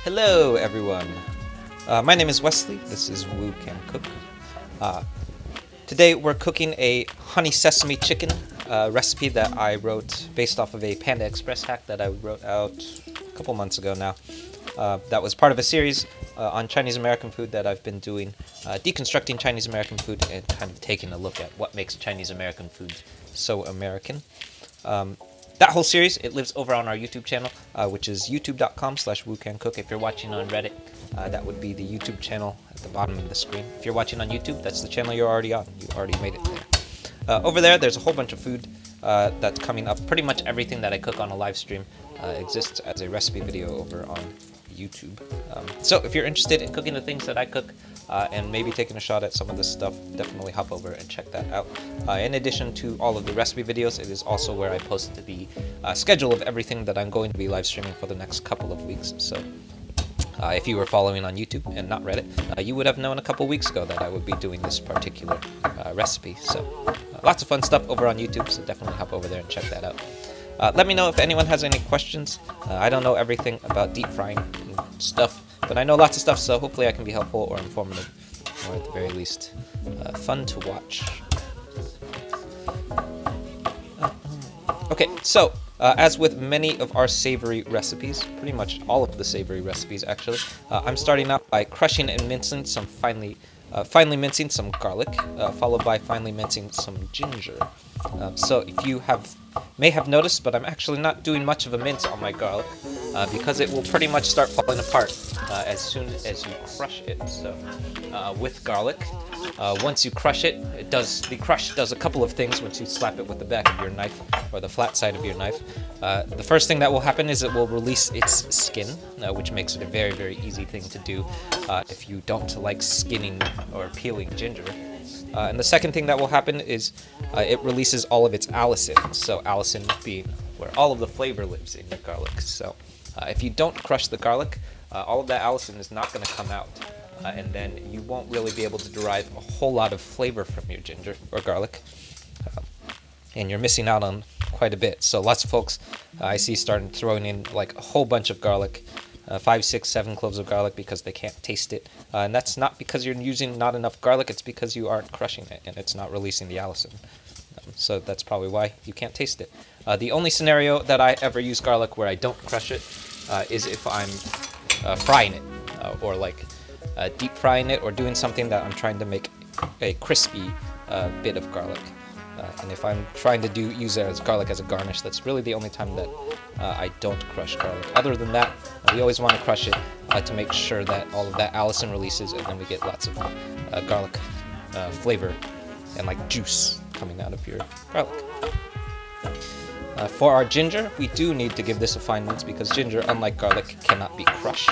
Hello everyone, my name is Wesley, this is Woo Can Cook. Today we're cooking a honey sesame chicken recipe that I wrote based off of a Panda Express hack that I wrote out a couple months ago now. That was part of a series on Chinese American food that I've been doing, deconstructing Chinese American food and kind of taking a look at what makes Chinese American food so American. That whole series, it lives over on our YouTube channel, which is youtube.com/woocancook. If you're watching on Reddit, that would be the YouTube channel at the bottom of the screen. If you're watching on YouTube, that's the channel you're already on. You already made it there. Over there, there's a whole bunch of food that's coming up. Pretty much everything that I cook on a live stream exists as a recipe video over on YouTube. So if you're interested in cooking the things that I cook and maybe taking a shot at some of this stuff, definitely hop over and check that out. In addition to all of the recipe videos, it is also where I post the schedule of everything that I'm going to be live streaming for the next couple of weeks. So if you were following on YouTube and not Reddit, you would have known a couple weeks ago that I would be doing this particular recipe. So lots of fun stuff over on YouTube, so definitely hop over there and check that out. Let me know if anyone has any questions. I don't know everything about deep frying stuff, but I know lots of stuff, so hopefully I can be helpful or informative, or at the very least, fun to watch. Okay, so as with many of our savory recipes, pretty much all of the savory recipes actually, I'm starting out by crushing and mincing some finely mincing some garlic, followed by finely mincing some ginger. So if you may have noticed, but I'm actually not doing much of a mince on my garlic because it will pretty much start falling apart as soon as you crush it. So with garlic, once you crush it, the crush does a couple of things once you slap it with the back of your knife or the flat side of your knife. The first thing that will happen is it will release its skin, which makes it a very, very easy thing to do if you don't like skinning or peeling ginger. And the second thing that will happen is it releases all of its allicin. So allicin being where all of the flavor lives in your garlic. So if you don't crush the garlic, all of that allicin is not going to come out. And then you won't really be able to derive a whole lot of flavor from your ginger or garlic. And you're missing out on quite a bit. So lots of folks I see starting throwing in like a whole bunch of garlic. 5, 6, 7 cloves of garlic because they can't taste it. And that's not because you're using not enough garlic, it's because you aren't crushing it and it's not releasing the allicin. So that's probably why you can't taste it. The only scenario that I ever use garlic where I don't crush it is if I'm frying it or like deep frying it or doing something that I'm trying to make a crispy bit of garlic. And if I'm trying to use it as garlic as a garnish, that's really the only time that I don't crush garlic. Other than that, we always want to crush it to make sure that all of that allicin releases, and then we get lots of garlic flavor and like juice coming out of your garlic. For our ginger, we do need to give this a fine mince because ginger, unlike garlic, cannot be crushed,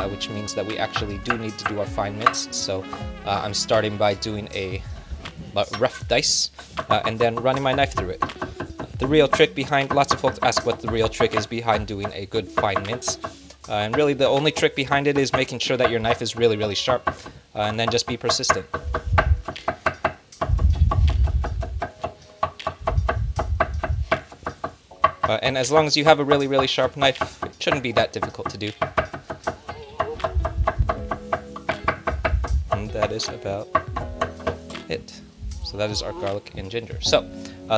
which means that we actually do need to do our fine mince. So I'm starting by doing a rough dice and then running my knife through it. The real trick behind, lots of folks ask what the real trick is behind doing a good fine mince. And really the only trick behind it is making sure that your knife is really, really sharp, and then just be persistent. And as long as you have a really, really sharp knife, it shouldn't be that difficult to do. And that is about it. So that is our garlic and ginger. So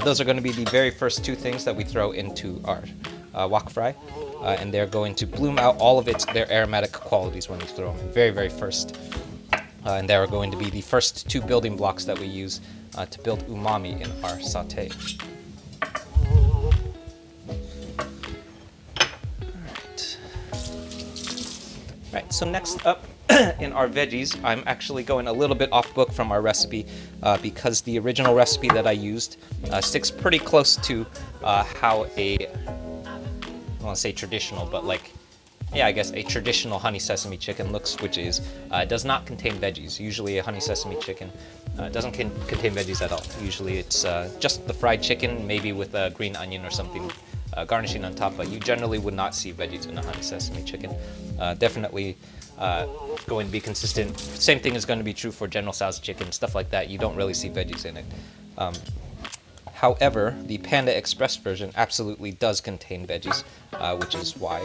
those are going to be the very first two things that we throw into our wok fry. And they're going to bloom out all of their aromatic qualities when you throw them in very, very first. And they are going to be the first two building blocks that we use to build umami in our sauté. Right, so next up in our veggies, I'm actually going a little bit off book from our recipe because the original recipe that I used sticks pretty close to how I want to say traditional, but like, yeah, I guess a traditional honey sesame chicken looks, which is, does not contain veggies. Usually a honey sesame chicken doesn't contain veggies at all. Usually it's just the fried chicken, maybe with a green onion or something garnishing on top, but you generally would not see veggies in a honey sesame chicken. Definitely going to be consistent. Same thing is going to be true for General Tso's chicken, stuff like that. You don't really see veggies in it. However, the Panda Express version absolutely does contain veggies, which is why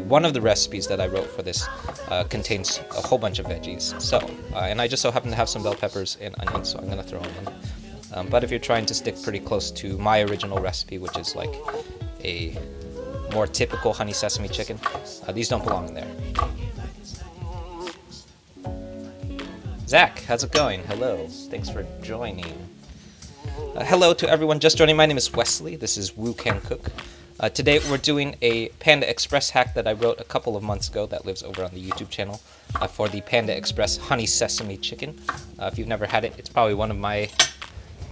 one of the recipes that I wrote for this contains a whole bunch of veggies. So, and I just so happen to have some bell peppers and onions, so I'm going to throw them in. But if you're trying to stick pretty close to my original recipe, which is like a more typical honey sesame chicken, these don't belong in there. Zach, how's it going? Hello, thanks for joining. Hello to everyone just joining. My name is Wesley. This is Woo Can Cook. Today we're doing a Panda Express hack that I wrote a couple of months ago that lives over on the YouTube channel for the Panda Express Honey Sesame Chicken. If you've never had it, it's probably one of my,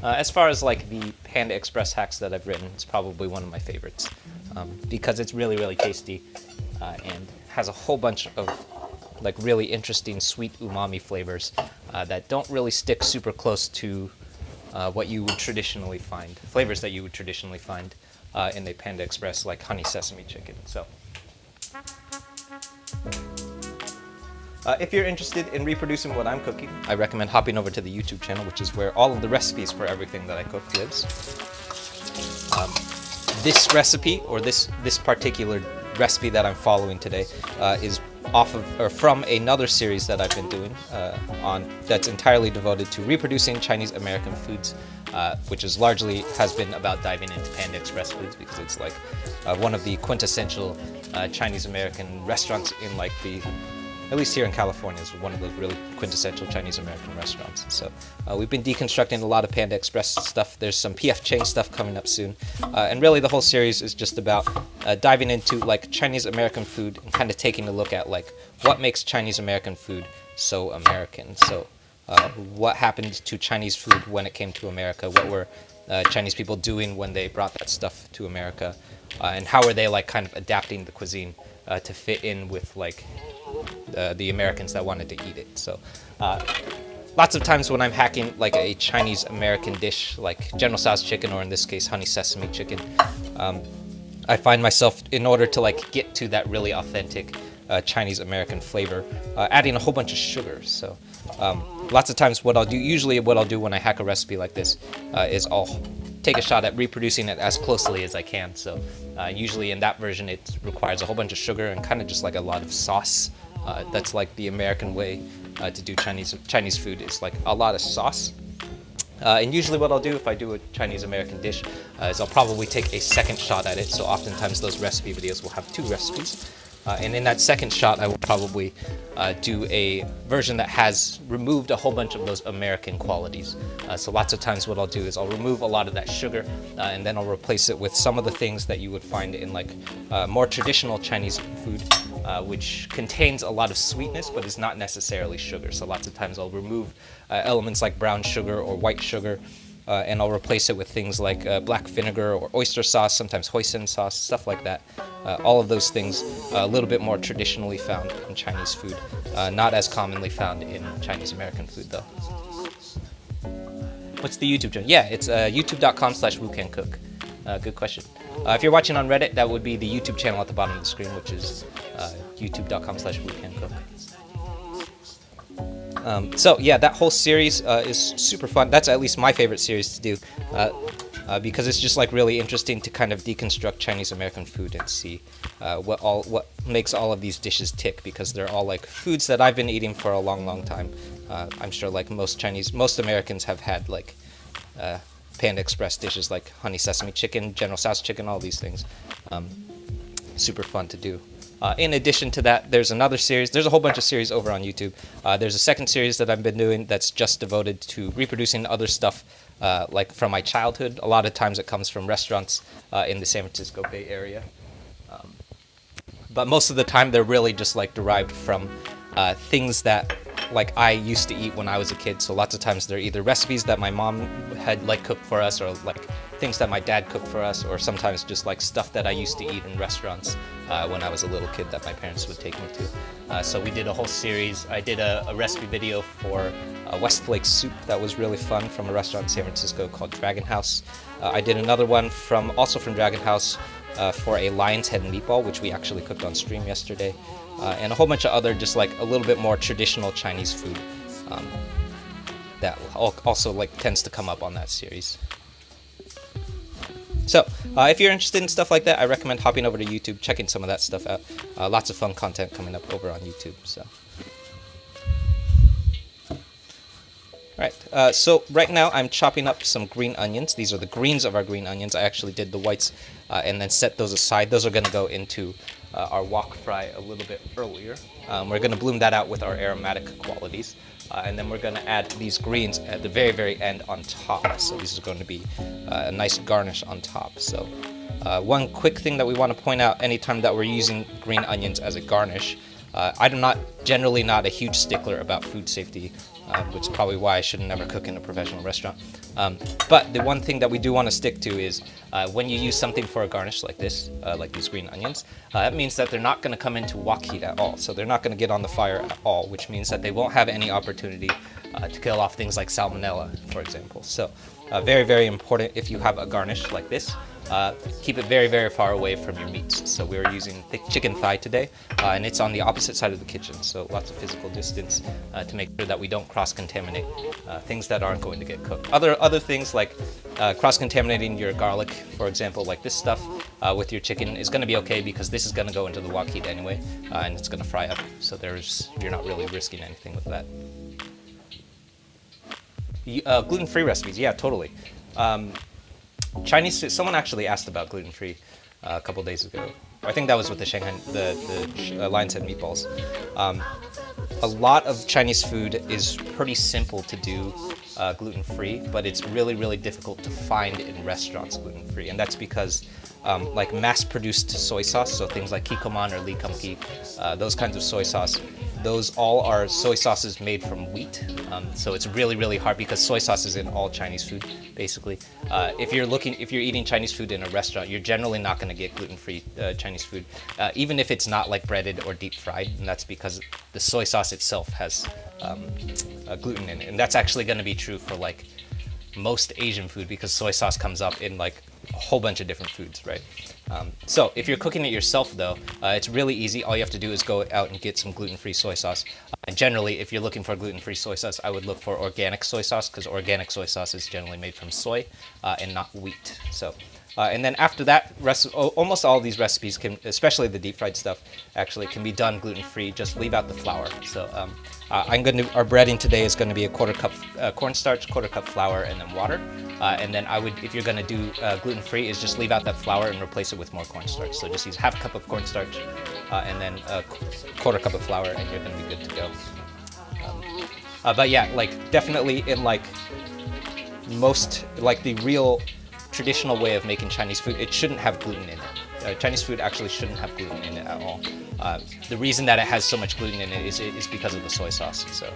as far as like the Panda Express hacks that I've written, it's probably one of my favorites because it's really, really tasty and has a whole bunch of like really interesting sweet umami flavors that don't really stick super close to what you would traditionally find, flavors that you would traditionally find in a Panda Express, like honey sesame chicken. So, if you're interested in reproducing what I'm cooking, I recommend hopping over to the YouTube channel, which is where all of the recipes for everything that I cook lives. This recipe, or this particular recipe that I'm following today, is off of or from another series that I've been doing that's entirely devoted to reproducing Chinese American foods, which is largely has been about diving into Panda Express foods because it's like one of the quintessential Chinese American restaurants in like at least here in California, is one of those really quintessential Chinese American restaurants. So we've been deconstructing a lot of Panda Express stuff. There's some PF Chang stuff coming up soon. And really the whole series is just about diving into like Chinese American food and kind of taking a look at like what makes Chinese American food so American. So what happened to Chinese food when it came to America? What were Chinese people doing when they brought that stuff to America? And how are they like kind of adapting the cuisine to fit in with like the Americans that wanted to eat it. So lots of times when I'm hacking like a Chinese American dish like General Tso's chicken, or in this case honey sesame chicken, I find myself, in order to like get to that really authentic Chinese American flavor, adding a whole bunch of sugar. So lots of times usually what I'll do when I hack a recipe like this is I'll take a shot at reproducing it as closely as I can. So usually in that version it requires a whole bunch of sugar and kind of just like a lot of sauce. That's like the American way to do Chinese food, is like a lot of sauce. And usually what I'll do if I do a Chinese American dish is I'll probably take a second shot at it. So oftentimes those recipe videos will have two recipes. And in that second shot, I will probably do a version that has removed a whole bunch of those American qualities. So lots of times what I'll do is I'll remove a lot of that sugar, and then I'll replace it with some of the things that you would find in like more traditional Chinese food, which contains a lot of sweetness but is not necessarily sugar. So lots of times I'll remove elements like brown sugar or white sugar, and I'll replace it with things like black vinegar or oyster sauce, sometimes hoisin sauce, stuff like that. All of those things a little bit more traditionally found in Chinese food, not as commonly found in Chinese American food though. What's the YouTube channel? Yeah, it's youtube.com/woocancook. Good question. If you're watching on Reddit, that would be the YouTube channel at the bottom of the screen, which is youtube.com/weekendcook. So yeah, that whole series is super fun. That's at least my favorite series to do, because it's just like really interesting to kind of deconstruct Chinese American food and see what makes all of these dishes tick, because they're all like foods that I've been eating for a long time. I'm sure like most Americans have had like Panda Express dishes like honey sesame chicken, General Tso's chicken, all these things. Super fun to do. In addition to that, there's another series. There's a whole bunch of series over on YouTube. There's a second series that I've been doing that's just devoted to reproducing other stuff like from my childhood. A lot of times it comes from restaurants in the San Francisco Bay Area. But most of the time they're really just like derived from things that like I used to eat when I was a kid. So lots of times they're either recipes that my mom had like cooked for us, or like things that my dad cooked for us, or sometimes just like stuff that I used to eat in restaurants when I was a little kid that my parents would take me to. So we did a whole series. I did a recipe video for Westlake soup that was really fun from a restaurant in San Francisco called Dragon House. I did another one also from Dragon House for a lion's head meatball, which we actually cooked on stream yesterday. And a whole bunch of other just like a little bit more traditional Chinese food that also like tends to come up on that series. So if you're interested in stuff like that, I recommend hopping over to YouTube, checking some of that stuff out. Lots of fun content coming up over on YouTube. So. Alright, so right now I'm chopping up some green onions. These are the greens of our green onions. I actually did the whites and then set those aside. Those are going to go into our wok fry a little bit earlier. We're going to bloom that out with our aromatic qualities. And then we're going to add these greens at the very end on top. So these are going to be a nice garnish on top. So one quick thing that we want to point out anytime that we're using green onions as a garnish, I'm generally not a huge stickler about food safety, which is probably why I should never cook in a professional restaurant. But the one thing that we do want to stick to is when you use something for a garnish like this, like these green onions, that means that they're not going to come into wok heat at all. So they're not going to get on the fire at all, which means that they won't have any opportunity to kill off things like salmonella, for example. So very important if you have a garnish like this. Keep it very far away from your meats. So we're using thick chicken thigh today, and it's on the opposite side of the kitchen, so lots of physical distance to make sure that we don't cross-contaminate things that aren't going to get cooked. Other things like cross-contaminating your garlic, for example, like this stuff with your chicken is going to be okay, because this is going to go into the wok heat anyway, and it's going to fry up, so you're not really risking anything with that. Gluten-free recipes, yeah, totally. Someone actually asked about gluten-free a couple days ago. I think that was with the lion's head meatballs. A lot of Chinese food is pretty simple to do gluten-free, but it's really difficult to find in restaurants gluten-free, and that's because like mass-produced soy sauce, so things like kikkoman or li kumki, those kinds of soy sauce, those all are soy sauces made from wheat. So it's really hard, because soy sauce is in all Chinese food, basically. If you're eating Chinese food in a restaurant, you're generally not going to get gluten-free Chinese food, even if it's not like breaded or deep fried, and that's because the soy sauce itself has gluten in it. And that's actually going to be true for like most Asian food, because soy sauce comes up in like a whole bunch of different foods, right? So if you're cooking it yourself though, it's really easy. All you have to do is go out and get some gluten-free soy sauce. And generally, if you're looking for gluten-free soy sauce, I would look for organic soy sauce, because organic soy sauce is generally made from soy and not wheat. So, and then after that, almost all of these recipes can, especially the deep fried stuff, actually can be done gluten-free. Just leave out the flour. So our breading today is going to be a 1/4 cup cornstarch, 1/4 cup flour, and then water. And then if you're going to do gluten-free, is just leave out that flour and replace it with more cornstarch. So just use 1/2 cup of cornstarch and then a 1/4 cup of flour, and you're going to be good to go. But yeah, like definitely in like most, like the real traditional way of making Chinese food, it shouldn't have gluten in it. Chinese food actually shouldn't have gluten in it at all. The reason that it has so much gluten in it is because of the soy sauce. So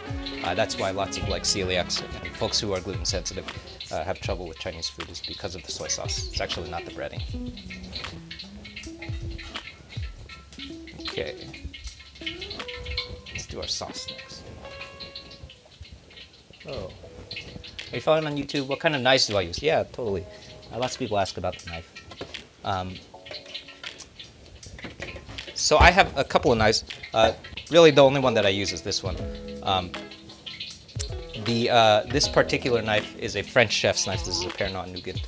that's why lots of like celiacs and folks who are gluten sensitive have trouble with Chinese food, is because of the soy sauce. It's actually not the breading. Okay, let's do our sauce next. Oh, are you following on YouTube? What kind of knives do I use? Yeah, totally. Lots of people ask about the knife. Um, so I have a couple of knives. Really, the only one that I use is this one. Um, this particular knife is a French chef's knife. This is a Pernod Nugent.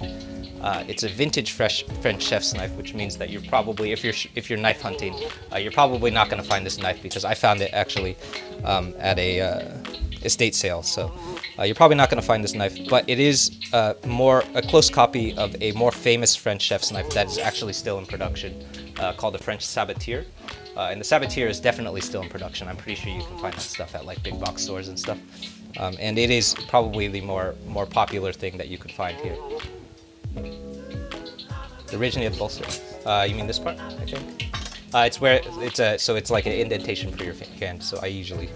It's a vintage French chef's knife, which means that you're probably, if you're knife hunting, you're probably not going to find this knife because I found it actually at a estate sale. So you're probably not going to find this knife, but it is a close copy of a more famous French chef's knife that is actually still in production, called the French Sabatier. And the Sabatier is definitely still in production. I'm pretty sure you can find that stuff at like big box stores and stuff. And it is probably the more popular thing that you could find here. Originally at the bolster. You mean this part? I think. It's where so it's like an indentation for your hand. So I usually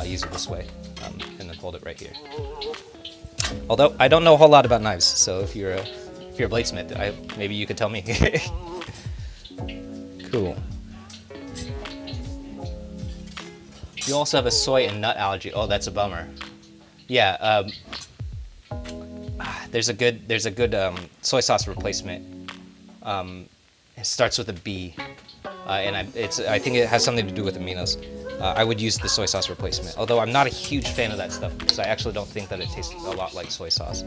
use it this way, and then hold it right here. Although I don't know a whole lot about knives, so if you're a bladesmith, maybe you could tell me. Cool. You also have a soy and nut allergy. Oh, that's a bummer. Yeah. There's a good soy sauce replacement. It starts with a B, and I think it has something to do with aminos. I would use the soy sauce replacement, although I'm not a huge fan of that stuff because I actually don't think that it tastes a lot like soy sauce.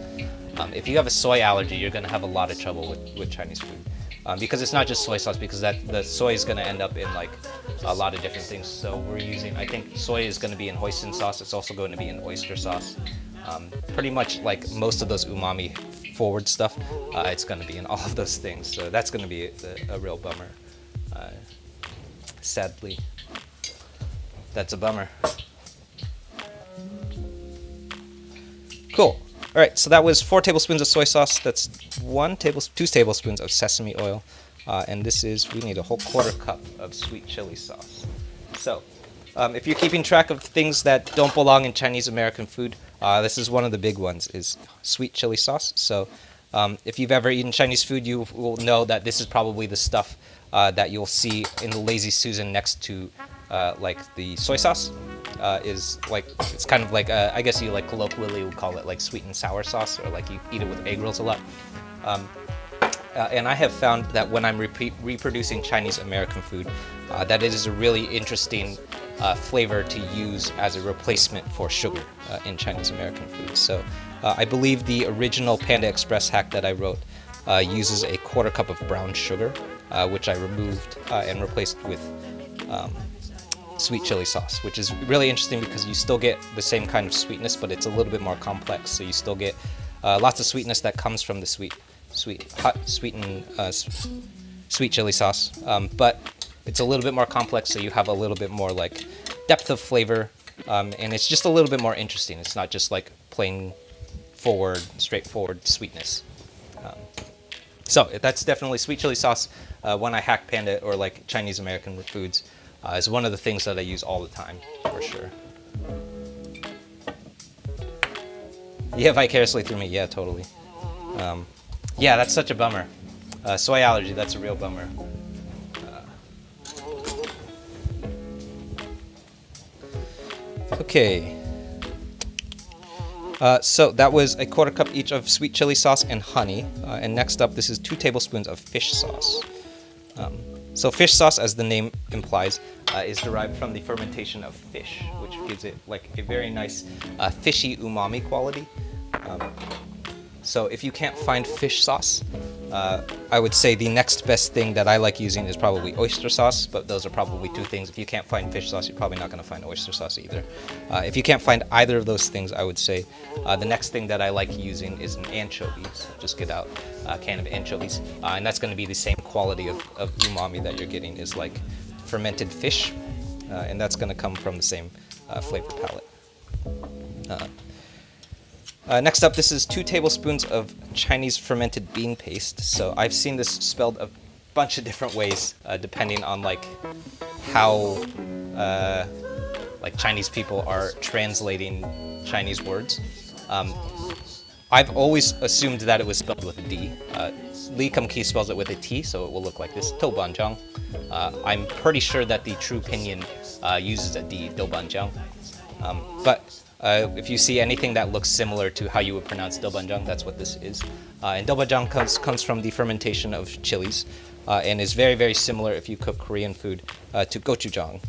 If you have a soy allergy, you're going to have a lot of trouble with Chinese food. Because it's not just soy sauce, because the soy is going to end up in like a lot of different things. So we're using, I think soy is going to be in hoisin sauce. It's also going to be in oyster sauce. Pretty much like most of those umami forward stuff, it's going to be in all of those things. So that's going to be a real bummer. Sadly, that's a bummer. Cool. All right, so that was 4 tablespoons of soy sauce. That's 2 tablespoons of sesame oil. And we need a whole 1/4 cup of sweet chili sauce. So, if you're keeping track of things that don't belong in Chinese American food, this is one of the big ones, is sweet chili sauce. So, if you've ever eaten Chinese food, you will know that this is probably the stuff that you'll see in the Lazy Susan next to like the soy sauce. Is like, it's kind of like, I guess you like colloquially would call it like sweet and sour sauce, or like you eat it with egg rolls a lot. And I have found that when I'm reproducing Chinese American food, that it is a really interesting flavor to use as a replacement for sugar in Chinese American food. So I believe the original Panda Express hack that I wrote uses a 1/4 cup of brown sugar, which I removed and replaced with sweet chili sauce, which is really interesting because you still get the same kind of sweetness, but it's a little bit more complex. So you still get lots of sweetness that comes from the sweet chili sauce, but it's a little bit more complex. So you have a little bit more like depth of flavor, and it's just a little bit more interesting. It's not just like plain straightforward sweetness. So that's definitely sweet chili sauce. When I hack Panda or like Chinese American foods, is one of the things that I use all the time, for sure. Yeah, vicariously through me. Yeah, totally. Yeah, that's such a bummer. Soy allergy, that's a real bummer. Okay. So that was a 1/4 cup each of sweet chili sauce and honey. And next up, this is 2 tablespoons of fish sauce. So fish sauce, as the name implies, is derived from the fermentation of fish, which gives it like a very nice fishy umami quality. So if you can't find fish sauce, I would say the next best thing that I like using is probably oyster sauce, but those are probably 2 things. If you can't find fish sauce, you're probably not going to find oyster sauce either. If you can't find either of those things, I would say the next thing that I like using is an anchovy. So just get out a can of anchovies, and that's going to be the same quality of umami that you're getting, is like fermented fish, and that's going to come from the same flavor palette. Next up, this is 2 tablespoons of Chinese fermented bean paste. So I've seen this spelled a bunch of different ways, depending on like how like Chinese people are translating Chinese words. I've always assumed that it was spelled with a D. Li Kum-Ki spells it with a T, so it will look like this, Doubanjiang. I'm pretty sure that the true pinyin uses a D, Doubanjiang. But If you see anything that looks similar to how you would pronounce dobanjang, that's what this is. And dobanjang comes from the fermentation of chilies, and is very, very similar if you cook Korean food to gochujang.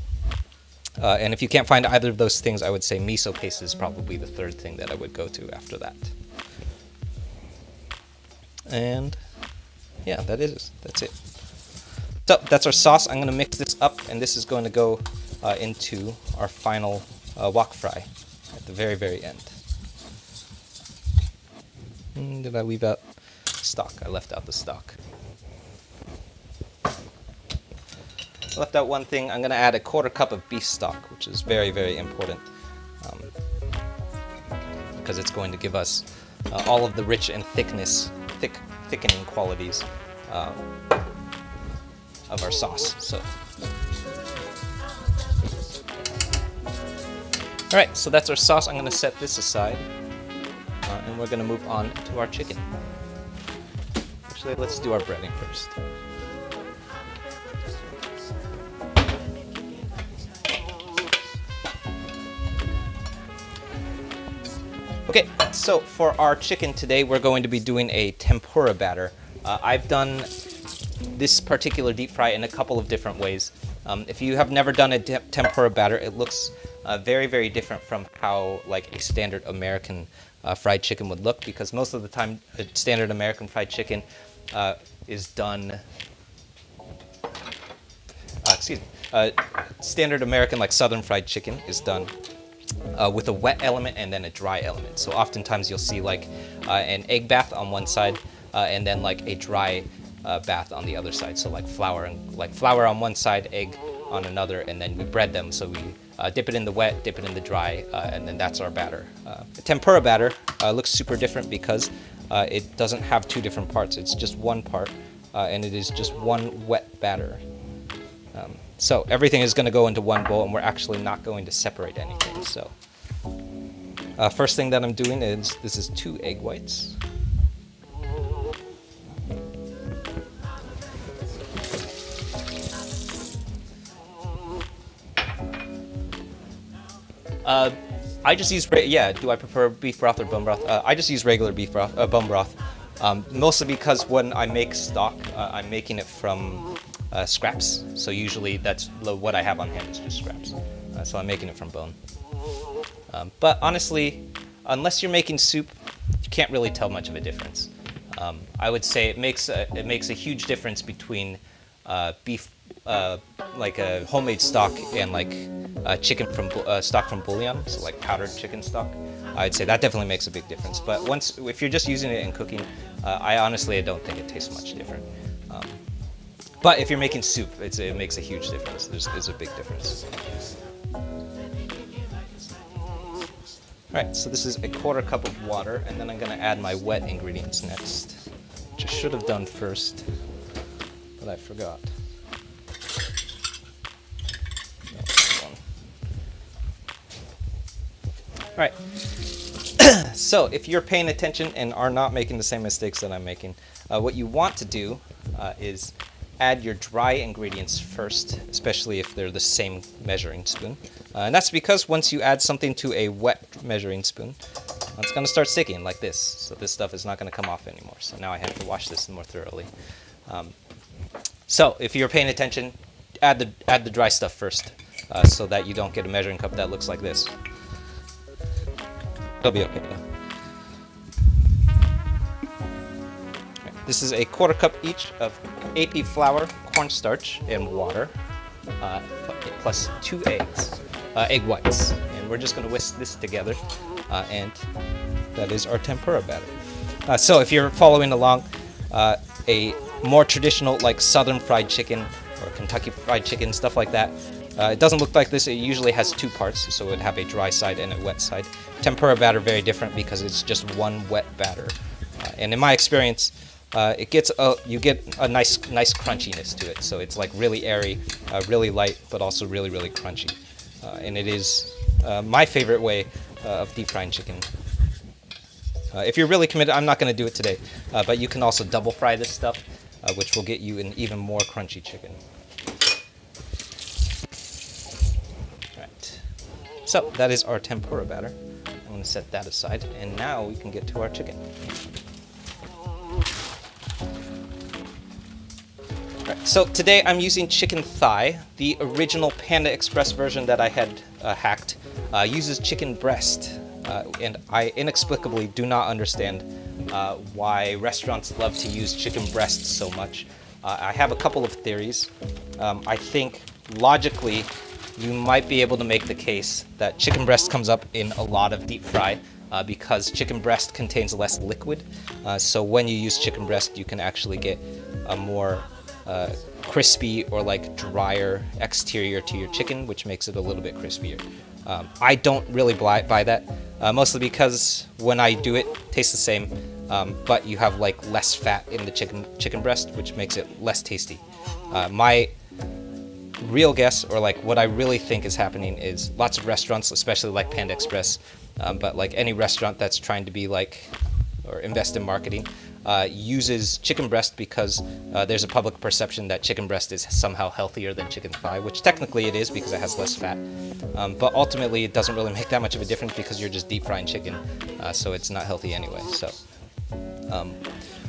And if you can't find either of those things, I would say miso paste is probably the third thing that I would go to after that. And yeah, that's it. So that's our sauce. I'm going to mix this up, and this is going to go into our final wok fry at the very, very end. Did I leave out stock? I left out the stock. I left out one thing. I'm going to add a 1/4 cup of beef stock, which is very, very important because it's going to give us all of the rich and thickening qualities of our sauce. So, all right, so that's our sauce. I'm going to set this aside, and we're going to move on to our chicken. Actually, let's do our breading first. Okay, so for our chicken today, we're going to be doing a tempura batter. I've done this particular deep fry in a couple of different ways. If you have never done a tempura batter, it looks very, very different from how like a standard American fried chicken would look, because most of the time a standard American fried chicken is done standard American like southern fried chicken is done with a wet element and then a dry element. So oftentimes you'll see like an egg bath on one side and then like a dry bath on the other side. So like flour on one side, egg on another, and then we bread them. So we dip it in the wet, dip it in the dry, and then that's our batter. The tempura batter looks super different because it doesn't have two different parts. It's just one part, and it is just one wet batter. So everything is going to go into one bowl, and we're actually not going to separate anything. So first thing that I'm doing is, this is 2 egg whites. I just use, do I prefer beef broth or bone broth? I just use regular beef broth, bone broth, mostly because when I make stock, I'm making it from scraps. So usually that's what I have on hand is just scraps. So I'm making it from bone. But honestly, unless you're making soup, you can't really tell much of a difference. I would say it makes a huge difference between beef, like a homemade stock, and like chicken from stock from bouillon, so like powdered chicken stock. I'd say that definitely makes a big difference. But if you're just using it in cooking, I honestly don't think it tastes much different. But if you're making soup, it makes a huge difference. There's a big difference. All right, so this is a 1/4 cup of water, and then I'm going to add my wet ingredients next, which I should have done first, but I forgot. All right. So if you're paying attention and are not making the same mistakes that I'm making, what you want to do is add your dry ingredients first, especially if they're the same measuring spoon. And that's because once you add something to a wet measuring spoon, it's going to start sticking like this. So this stuff is not going to come off anymore. So now I have to wash this more thoroughly. So if you're paying attention, add the dry stuff first, so that you don't get a measuring cup that looks like this. It'll be okay. This is a 1/4 cup each of AP flour, cornstarch, and water, plus 2 eggs, egg whites. And we're just going to whisk this together, and that is our tempura batter. So if you're following along, a more traditional like southern fried chicken or Kentucky fried chicken, stuff like that, it doesn't look like this. It usually has 2 parts, so it would have a dry side and a wet side. Tempura batter very different because it's just one wet batter. And in my experience, you get a nice crunchiness to it. So it's like really airy, really light, but also really, really crunchy. And it is my favorite way of deep frying chicken. If you're really committed, I'm not going to do it today, but you can also double fry this stuff, which will get you an even more crunchy chicken. All right. So that is our tempura batter. and set that aside. And now we can get to our chicken. Right, so today I'm using chicken thigh. The original Panda Express version that I had hacked uses chicken breast. And I inexplicably do not understand why restaurants love to use chicken breast so much. I have a couple of theories. I think logically you might be able to make the case that chicken breast comes up in a lot of deep fry because chicken breast contains less liquid. So when you use chicken breast, you can actually get a more crispy or like drier exterior to your chicken, which makes it a little bit crispier. I don't really buy that, mostly because when I do it, it tastes the same, but you have like less fat in the chicken breast, which makes it less tasty. My real guess, or like what I really think is happening, is lots of restaurants, especially like Panda Express, but like any restaurant that's trying to be like or invest in marketing, uses chicken breast because there's a public perception that chicken breast is somehow healthier than chicken thigh, which technically it is because it has less fat. But ultimately it doesn't really make that much of a difference because you're just deep frying chicken, so it's not healthy anyway. So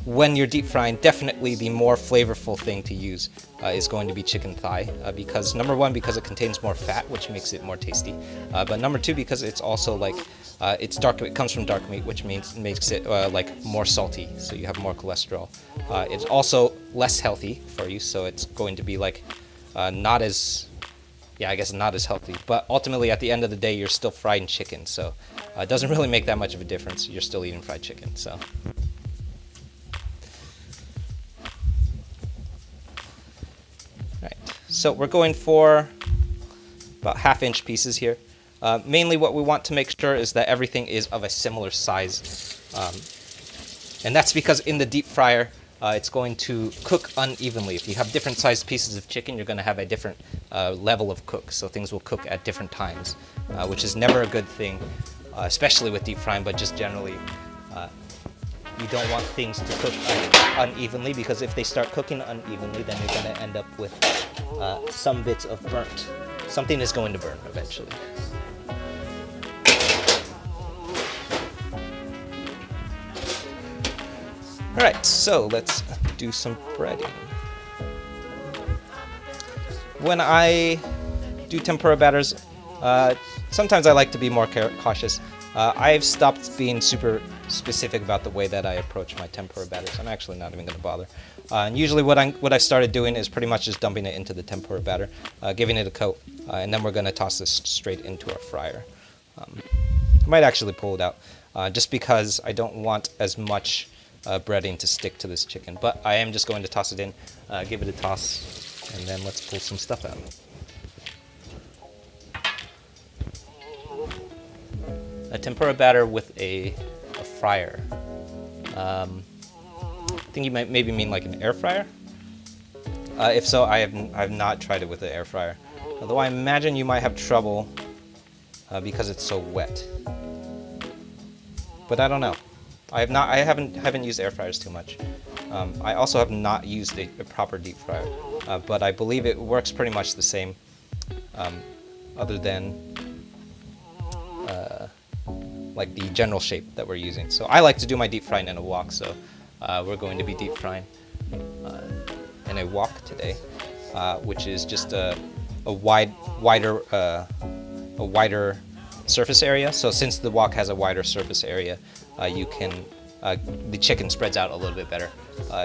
when you're deep frying, definitely the more flavorful thing to use is going to be chicken thigh, because number one, because it contains more fat, which makes it more tasty, but number two, because it's also like it's dark. It comes from dark meat, which makes it like more salty, so you have more cholesterol. It's also less healthy for you, so it's going to be like not as, yeah, I guess not as healthy. But ultimately, at the end of the day, you're still frying chicken, so it doesn't really make that much of a difference. You're still eating fried chicken, so. So we're going for about 1/2-inch pieces here. Mainly what we want to make sure is that everything is of a similar size. And that's because in the deep fryer, it's going to cook unevenly. If you have different sized pieces of chicken, you're going to have a different level of cook. So things will cook at different times, which is never a good thing, especially with deep frying, but just generally. You don't want things to cook unevenly, because if they start cooking unevenly, then you're going to end up with some bits of burnt. Something is going to burn eventually. Alright, so let's do some breading. When I do tempura batters, sometimes I like to be more cautious. I've stopped being super specific about the way that I approach my tempura batters. I'm actually not even going to bother. And usually what I started doing is pretty much just dumping it into the tempura batter, giving it a coat, and then we're going to toss this straight into our fryer. I might actually pull it out, just because I don't want as much breading to stick to this chicken. But I am just going to toss it in, give it a toss, and then let's pull some stuff out. A tempura batter with a fryer. I think you might maybe mean like an air fryer. If so, I have not tried it with an air fryer. Although I imagine you might have trouble because it's so wet. But I don't know. I haven't used air fryers too much. I also have not used a proper deep fryer, but I believe it works pretty much the same, other than like the general shape that we're using. So I like to do my deep frying in a wok, so we're going to be deep frying in a wok today, which is just a wider surface area. So since the wok has a wider surface area, the chicken spreads out a little bit better.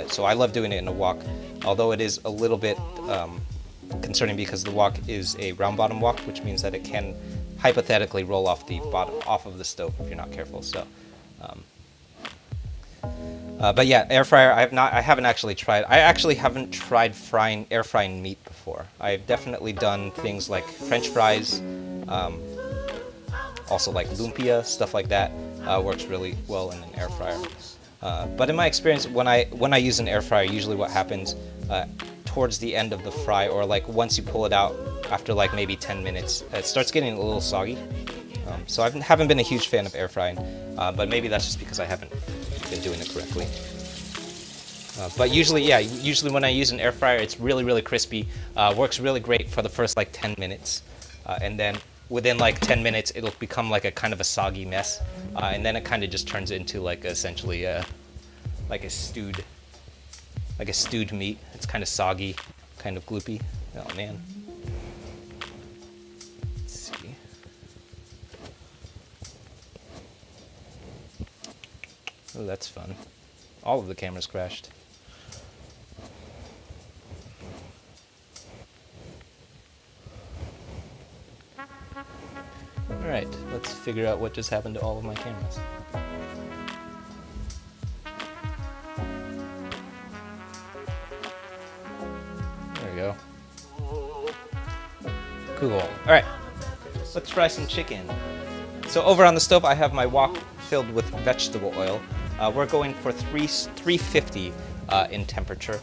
So I love doing it in a wok, although it is a little bit concerning because the wok is a round bottom wok, which means that it can hypothetically roll off of the stove if you're not careful. So, but yeah, air fryer. I haven't actually tried. I actually haven't tried air frying meat before. I've definitely done things like French fries, also like lumpia, stuff like that. Works really well in an air fryer. But in my experience, when I use an air fryer, usually what happens towards the end of the fry, or like once you pull it out after like maybe 10 minutes, it starts getting a little soggy. So I haven't been a huge fan of air frying, but maybe that's just because I haven't been doing it correctly. But usually when I use an air fryer, it's really, really crispy. Works really great for the first like 10 minutes. And then within like 10 minutes, it'll become like a kind of a soggy mess, and then it kind of just turns into like essentially like a stewed meat. It's kind of soggy, kind of gloopy. Oh man. Let's see. Oh, that's fun. All of the cameras crashed. Alright, let's figure out what just happened to all of my cameras. There we go. Cool. Alright, let's fry some chicken. So over on the stove, I have my wok filled with vegetable oil. We're going for 350 in temperature.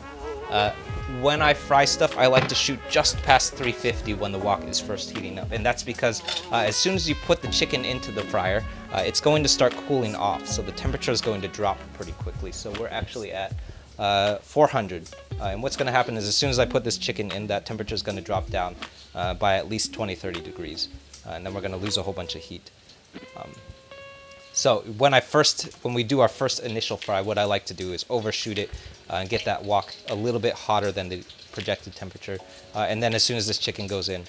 When I fry stuff, I like to shoot just past 350 when the wok is first heating up. And that's because as soon as you put the chicken into the fryer, it's going to start cooling off. So the temperature is going to drop pretty quickly. So we're actually at 400. And what's going to happen is as soon as I put this chicken in, that temperature is going to drop down by at least 20-30 degrees. And then we're going to lose a whole bunch of heat. So when we do our first initial fry, what I like to do is overshoot it and get that wok a little bit hotter than the projected temperature. And then as soon as this chicken goes in,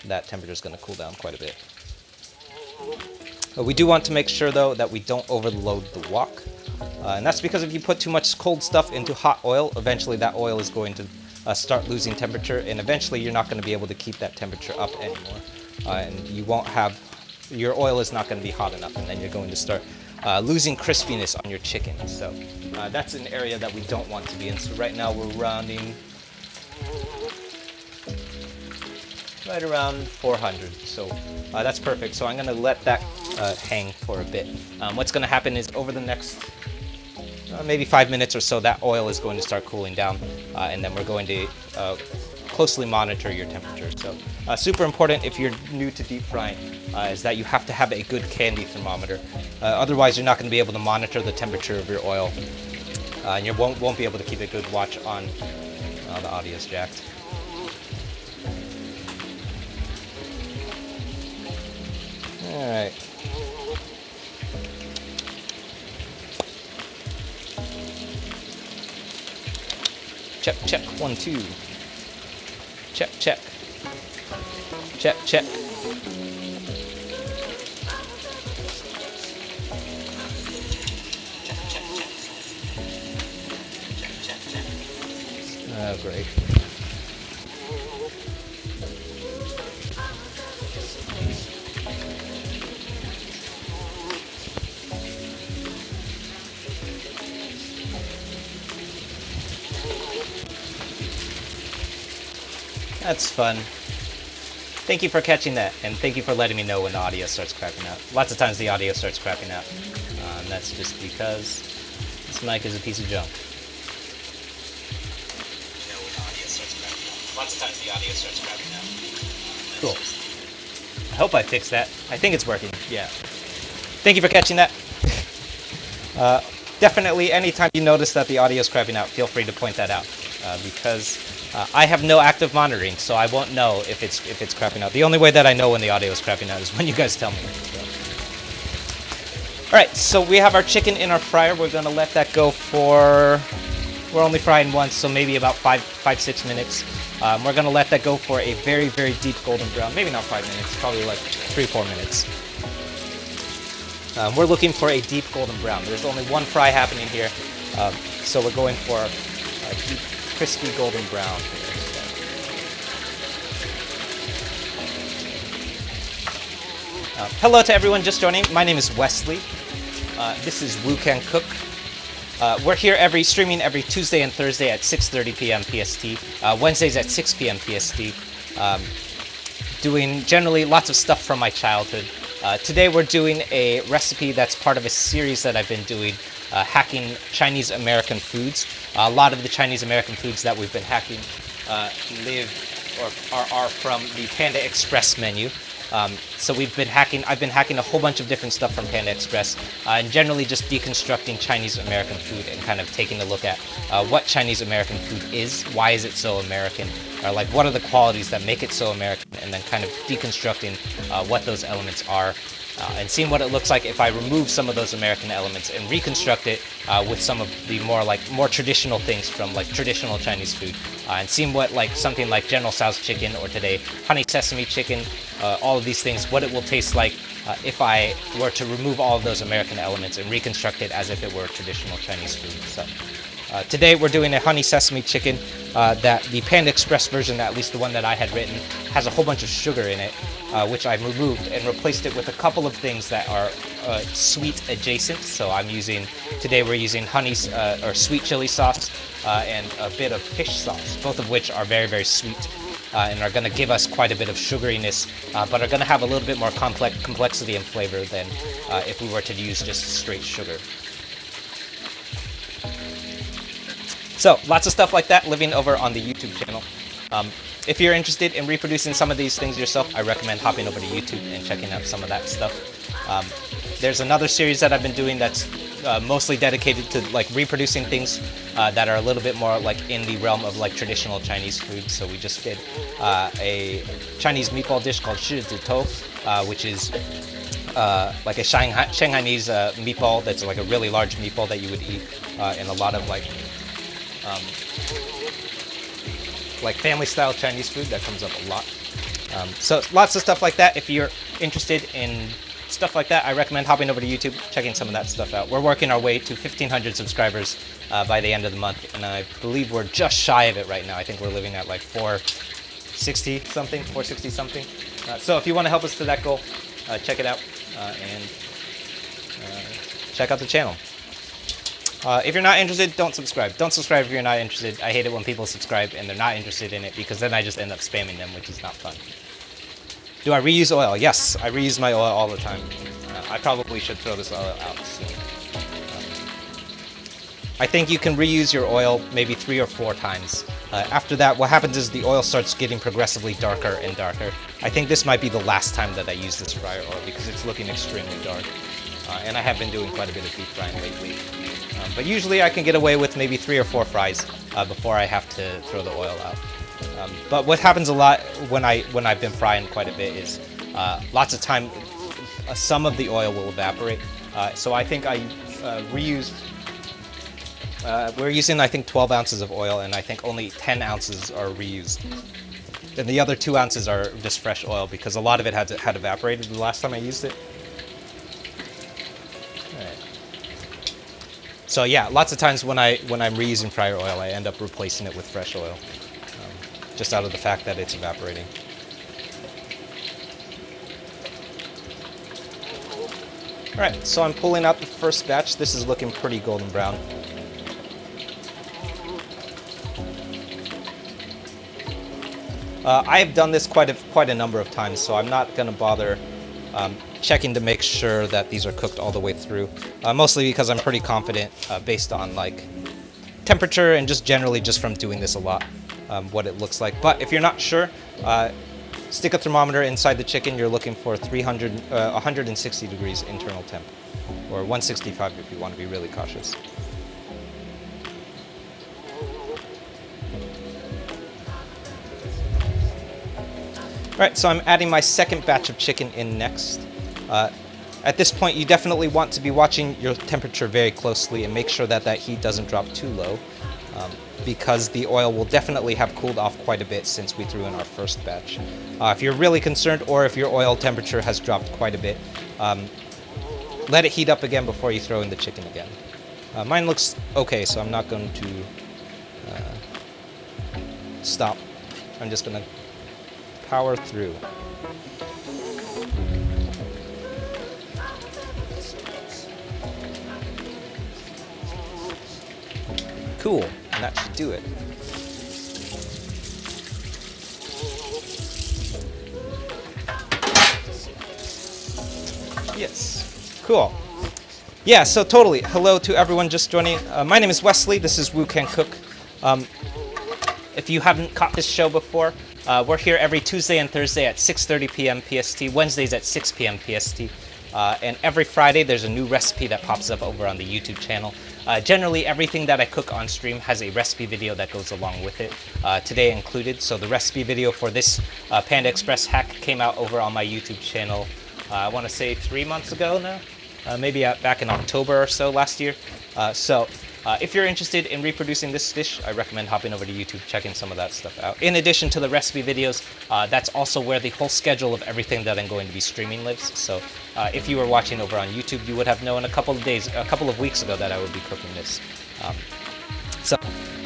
that temperature is going to cool down quite a bit. We do want to make sure though that we don't overload the wok. And that's because if you put too much cold stuff into hot oil, eventually that oil is going to start losing temperature, and eventually you're not going to be able to keep that temperature up anymore. And you won't have, your oil is not going to be hot enough, and then you're going to start losing crispiness on your chicken. So that's an area that we don't want to be in. So right now we're rounding right around 400. So that's perfect. So I'm going to let that hang for a bit. What's going to happen is over the next maybe 5 minutes or so, that oil is going to start cooling down, and then we're going to closely monitor your temperature. So super important if you're new to deep frying is that you have to have a good candy thermometer. Otherwise, you're not going to be able to monitor the temperature of your oil, and you won't be able to keep a good watch on the audio's jacked. All right. Check, check, 1, 2. Check, check. Check, check. Oh, great. That's fun. Thank you for catching that, and thank you for letting me know when the audio starts crapping out. Lots of times the audio starts crapping out, and that's just because this mic is a piece of junk. Lots of times the audio starts crapping out. Cool. I hope I fixed that. I think it's working. Yeah. Thank you for catching that. Definitely, anytime you notice that the audio is crapping out, feel free to point that out, because I have no active monitoring, so I won't know if it's crapping out. The only way that I know when the audio is crapping out is when you guys tell me. So. All right, so we have our chicken in our fryer. We're gonna let that go for, we're only frying once, so maybe about 5-6 minutes. We're gonna let that go for a very, very deep golden brown. Maybe not 5 minutes, probably like 3-4 minutes. We're looking for a deep golden brown. There's only one fry happening here, so we're going for a deep, crispy golden brown here. Hello to everyone just joining. My name is Wesley. This is Wu Can Cook. We're here streaming every Tuesday and Thursday at 6:30 p.m. PST, Wednesdays at 6 p.m. PST, doing generally lots of stuff from my childhood. Today we're doing a recipe that's part of a series that I've been doing, hacking Chinese American foods. A lot of the Chinese American foods that we've been hacking are from the Panda Express menu. So I've been hacking a whole bunch of different stuff from Panda Express, and generally just deconstructing Chinese American food and kind of taking a look at what Chinese American food is, why is it so American, or like what are the qualities that make it so American, and then kind of deconstructing what those elements are. And seeing what it looks like if I remove some of those American elements and reconstruct it with some of the more traditional things from like traditional Chinese food, and seeing what like something like General Tso's chicken, or today honey sesame chicken, all of these things, what it will taste like if I were to remove all of those American elements and reconstruct it as if it were traditional Chinese food. So today we're doing a honey sesame chicken that the Panda Express version, at least the one that I had written, has a whole bunch of sugar in it, which I've removed and replaced it with a couple of things that are sweet adjacent. So today we're using honey or sweet chili sauce and a bit of fish sauce, both of which are very, very sweet and are going to give us quite a bit of sugariness, but are going to have a little bit more complexity and flavor than if we were to use just straight sugar. So lots of stuff like that living over on the YouTube channel. If you're interested in reproducing some of these things yourself, I recommend hopping over to YouTube and checking out some of that stuff. There's another series that I've been doing that's mostly dedicated to like reproducing things that are a little bit more like in the realm of like traditional Chinese food. So we just did a Chinese meatball dish called shi zi tou, which is like a Shanghainese meatball that's like a really large meatball that you would eat in a lot of like family style Chinese food that comes up a lot. So lots of stuff like that. If you're interested in stuff like that, I recommend hopping over to YouTube, checking some of that stuff out. We're working our way to 1,500 subscribers by the end of the month, and I believe we're just shy of it right now. I think we're living at like 460 something. So if you want to help us to that goal, check it out and check out the channel. If you're not interested, don't subscribe. Don't subscribe if you're not interested. I hate it when people subscribe and they're not interested in it, because then I just end up spamming them, which is not fun. Do I reuse oil? Yes, I reuse my oil all the time. I probably should throw this oil out soon. I think you can reuse your oil maybe 3 or 4 times. After that, what happens is the oil starts getting progressively darker and darker. I think this might be the last time that I use this fryer oil, because it's looking extremely dark. And I have been doing quite a bit of deep frying lately. But usually I can get away with maybe 3 or 4 fries before I have to throw the oil out. But what happens a lot when I've been frying quite a bit is lots of time some of the oil will evaporate. So I think I reused. We're using I think 12 ounces of oil, and I think only 10 ounces are reused. And the other 2 ounces are just fresh oil, because a lot of it had evaporated the last time I used it. So yeah, lots of times when I'm reusing fryer oil, I end up replacing it with fresh oil, just out of the fact that it's evaporating. All right, so I'm pulling out the first batch. This is looking pretty golden brown. I've done this quite a number of times, so I'm not going to bother checking to make sure that these are cooked all the way through, mostly because I'm pretty confident based on like temperature and just generally just from doing this a lot, what it looks like. But if you're not sure, stick a thermometer inside the chicken. You're looking for 160 degrees internal temp, or 165 if you want to be really cautious. All right, so I'm adding my second batch of chicken in next. At this point, you definitely want to be watching your temperature very closely and make sure that that heat doesn't drop too low, because the oil will definitely have cooled off quite a bit since we threw in our first batch. If you're really concerned, or if your oil temperature has dropped quite a bit, let it heat up again before you throw in the chicken again. Mine looks okay, so I'm not going to stop. I'm just going to power through. Cool, and that should do it. Yes, cool. Yeah, so totally. Hello to everyone just joining. My name is Wesley. This is Wu Can Cook. If you haven't caught this show before, We're here every Tuesday and Thursday at 6:30 p.m. PST, Wednesdays at 6 p.m. PST, and every Friday there's a new recipe that pops up over on the YouTube channel. Generally, everything that I cook on stream has a recipe video that goes along with it, today included. So the recipe video for this Panda Express hack came out over on my YouTube channel, I want to say 3 months ago now, maybe back in October or so last year. If you're interested in reproducing this dish, I recommend hopping over to YouTube, checking some of that stuff out. In addition to the recipe videos, that's also where the whole schedule of everything that I'm going to be streaming lives. So if you were watching over on YouTube, you would have known a couple of weeks ago that I would be cooking this.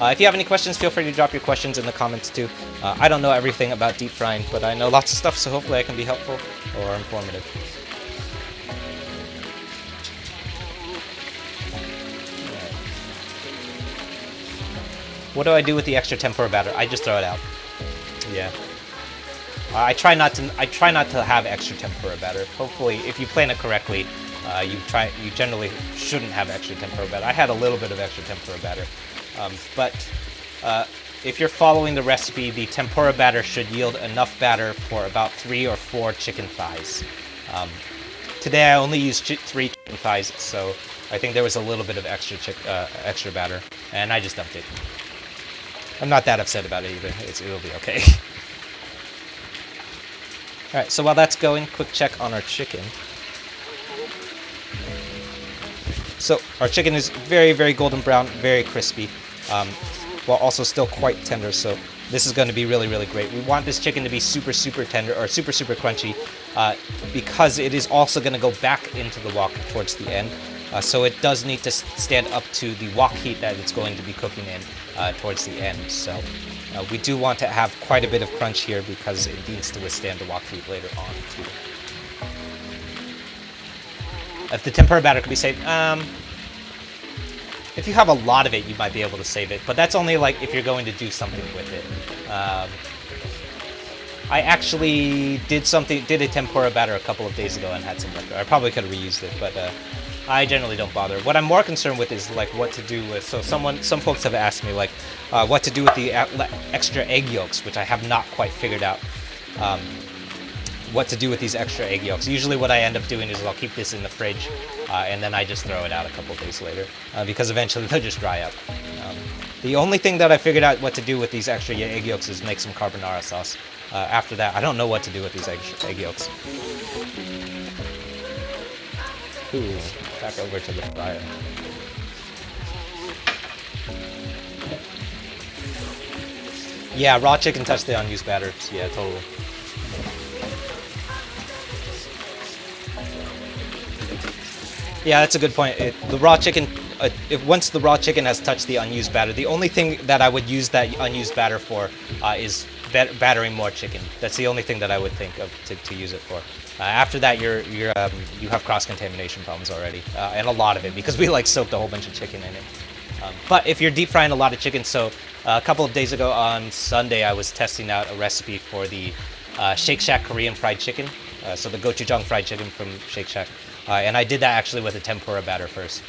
If you have any questions, feel free to drop your questions in the comments too. I don't know everything about deep frying, but I know lots of stuff, so hopefully I can be helpful or informative. What do I do with the extra tempura batter? I just throw it out. Yeah. I try not to have extra tempura batter. Hopefully, if you plan it correctly, you generally shouldn't have extra tempura batter. I had a little bit of extra tempura batter, but if you're following the recipe, the tempura batter should yield enough batter for about 3 or 4 chicken thighs. Today I only used 3 chicken thighs, so I think there was a little bit of extra batter, and I just dumped it. I'm not that upset about it either. It'll be okay. Alright, so while that's going, quick check on our chicken. So our chicken is very, very golden brown, very crispy, while also still quite tender, so this is going to be really, really great. We want this chicken to be super, super tender, or super, super crunchy, because it is also going to go back into the wok towards the end. So it does need to stand up to the wok heat that it's going to be cooking in towards the end. So we do want to have quite a bit of crunch here because it needs to withstand the wok heat later on too. If the tempura batter could be saved, if you have a lot of it, you might be able to save it, but that's only like if you're going to do something with it. I actually did a tempura batter a couple of days ago and had some left. I probably could have reused it, but I generally don't bother. What I'm more concerned with is like what to do with. So some folks have asked me like what to do with the extra egg yolks, which I have not quite figured out. What to do with these extra egg yolks. Usually what I end up doing is I'll keep this in the fridge and then I just throw it out a couple of days later because eventually they'll just dry up. The only thing that I figured out what to do with these extra egg yolks is make some carbonara sauce. After that, I don't know what to do with these egg yolks. Ooh, back over to the fryer. Yeah, raw chicken touched the unused batter. Yeah, totally. Yeah, that's a good point. The raw chicken, once the raw chicken has touched the unused batter, the only thing that I would use that unused batter for is battering more chicken. That's the only thing that I would think of to use it for. After that, you have cross-contamination problems already, and a lot of it, because we like soaked a whole bunch of chicken in it. But if you're deep frying a lot of chicken, so a couple of days ago on Sunday, I was testing out a recipe for the Shake Shack Korean fried chicken, so the gochujang fried chicken from Shake Shack, and I did that actually with a tempura batter first.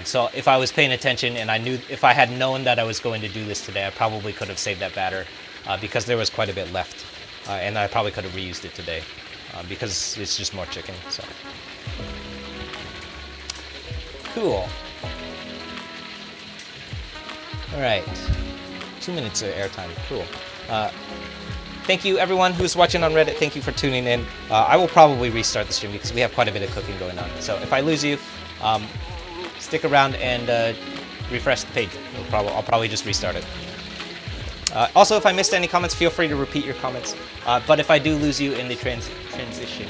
So if I was paying attention and I knew, if I had known that I was going to do this today, I probably could have saved that batter because there was quite a bit left, and I probably could have reused it today. Because it's just more chicken, so. Cool. Alright. 2 minutes of airtime, cool. Thank you everyone who's watching on Reddit, thank you for tuning in. I will probably restart the stream because we have quite a bit of cooking going on. So if I lose you, stick around and refresh the page. I'll probably just restart it. Also, if I missed any comments, feel free to repeat your comments. But if I do lose you in the transition,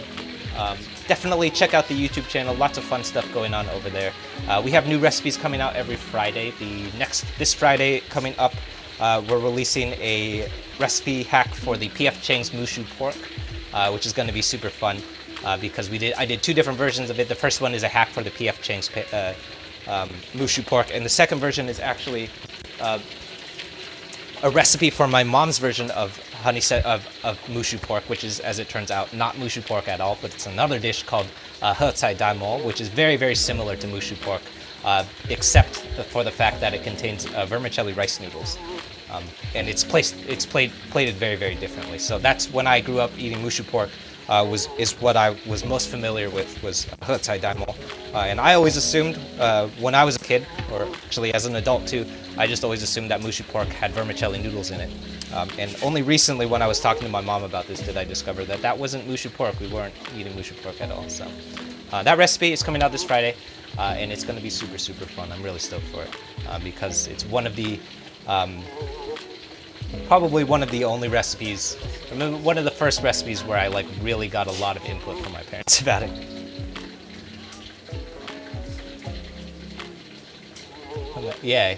definitely check out the YouTube channel. Lots of fun stuff going on over there. We have new recipes coming out every Friday. This Friday coming up, we're releasing a recipe hack for the P.F. Chang's Mushu pork, which is going to be super fun because I did 2 different versions of it. The first one is a hack for the P.F. Chang's Mushu pork, and the second version is actually a recipe for my mom's version of mushu pork, which is, as it turns out, not mushu pork at all, but it's another dish called he cai dai mo, which is very, very similar to mushu pork, except for the fact that it contains vermicelli rice noodles. and it's plated very, very differently. So that's when I grew up eating mushu pork. Is what I was most familiar with was hecai daimo, and I always assumed when I was a kid, or actually as an adult too, I just always assumed that mushu pork had vermicelli noodles in it. And only recently, when I was talking to my mom about this, did I discover that that wasn't mushu pork. We weren't eating mushu pork at all. So that recipe is coming out this Friday, and it's going to be super, super fun. I'm really stoked for it because it's one of the probably one of the only recipes, one of the first recipes where I like really got a lot of input from my parents about it. Yeah,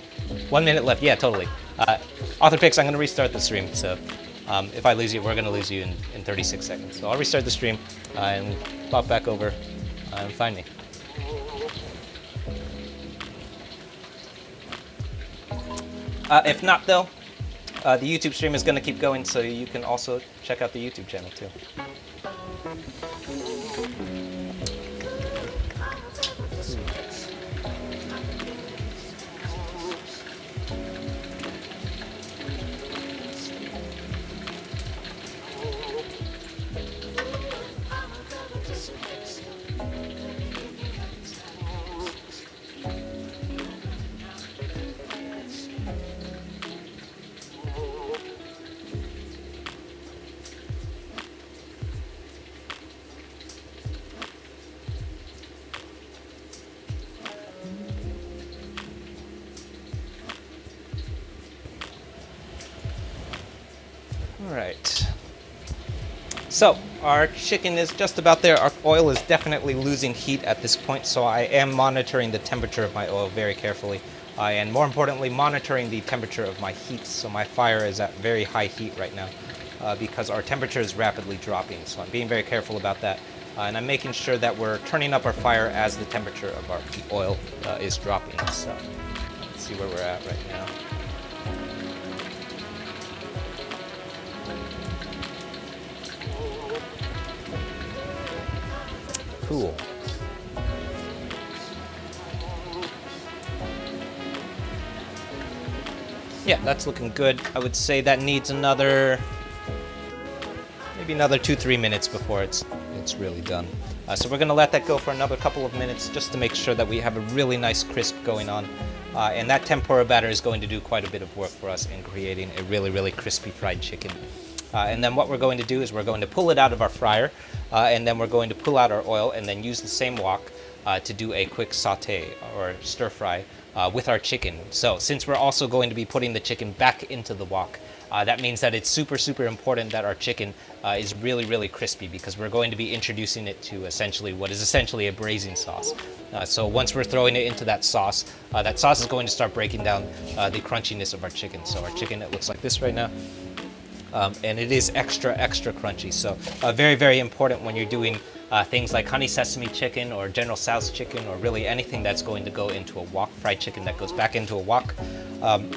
1 minute left. Yeah, totally. Author picks. I'm gonna restart the stream. So if I lose you, we're gonna lose you in 36 seconds. So I'll restart the stream and pop back over and find me. If not, though, the YouTube stream is going to keep going, so you can also check out the YouTube channel, too. Alright, so our chicken is just about there. Our oil is definitely losing heat at this point, so I am monitoring the temperature of my oil very carefully, and more importantly, monitoring the temperature of my heat. So my fire is at very high heat right now because our temperature is rapidly dropping, so I'm being very careful about that, and I'm making sure that we're turning up our fire as the temperature of our oil is dropping. So let's see where we're at right now. Cool. Yeah, that's looking good. I would say that needs maybe another 2-3 minutes before it's really done. So we're gonna let that go for another couple of minutes just to make sure that we have a really nice crisp going on. And that tempura batter is going to do quite a bit of work for us in creating a really, really crispy fried chicken. And then what we're going to do is we're going to pull it out of our fryer, and then we're going to pull out our oil and then use the same wok to do a quick saute or stir fry with our chicken. So since we're also going to be putting the chicken back into the wok, that means that it's super, super important that our chicken is really, really crispy because we're going to be introducing it to what is essentially a braising sauce. So once we're throwing it into that sauce is going to start breaking down the crunchiness of our chicken. So our chicken, it looks like this right now. And it is extra, extra crunchy. So very, very important when you're doing things like honey sesame chicken or General Tso's chicken or really anything that's going to go into a wok, fried chicken that goes back into a wok,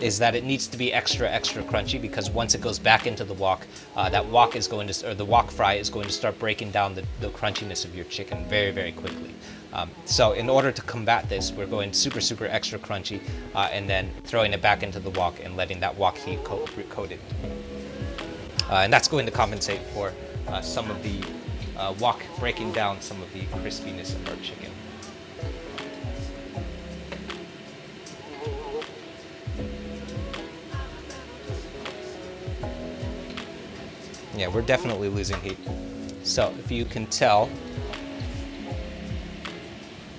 is that it needs to be extra, extra crunchy because once it goes back into the wok, that wok is going to, or the wok fry is going to start breaking down the crunchiness of your chicken very, very quickly. So in order to combat this, we're going super, super extra crunchy and then throwing it back into the wok and letting that wok heat coat it. And that's going to compensate for some of the wok breaking down some of the crispiness of our chicken. Yeah, we're definitely losing heat. So if you can tell,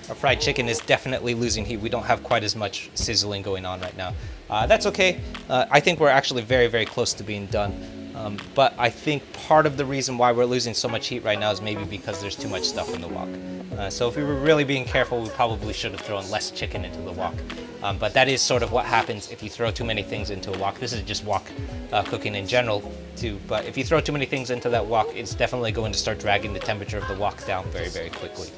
our fried chicken is definitely losing heat. We don't have quite as much sizzling going on right now. That's okay. I think we're actually very, very close to being done. But I think part of the reason why we're losing so much heat right now is maybe because there's too much stuff in the wok. So if we were really being careful, we probably should have thrown less chicken into the wok. But that is sort of what happens if you throw too many things into a wok. This is just wok cooking in general too. But if you throw too many things into that wok, it's definitely going to start dragging the temperature of the wok down very, very quickly.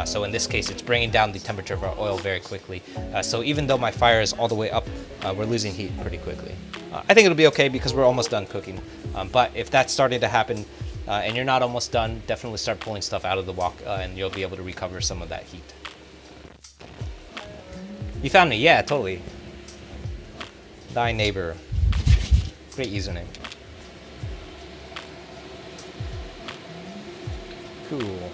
So in this case, it's bringing down the temperature of our oil very quickly. So even though my fire is all the way up, we're losing heat pretty quickly. I think it'll be okay because we're almost done cooking. But if that's starting to happen and you're not almost done, definitely start pulling stuff out of the wok and you'll be able to recover some of that heat. You found me? Yeah, totally. Thy neighbor. Great username. Cool.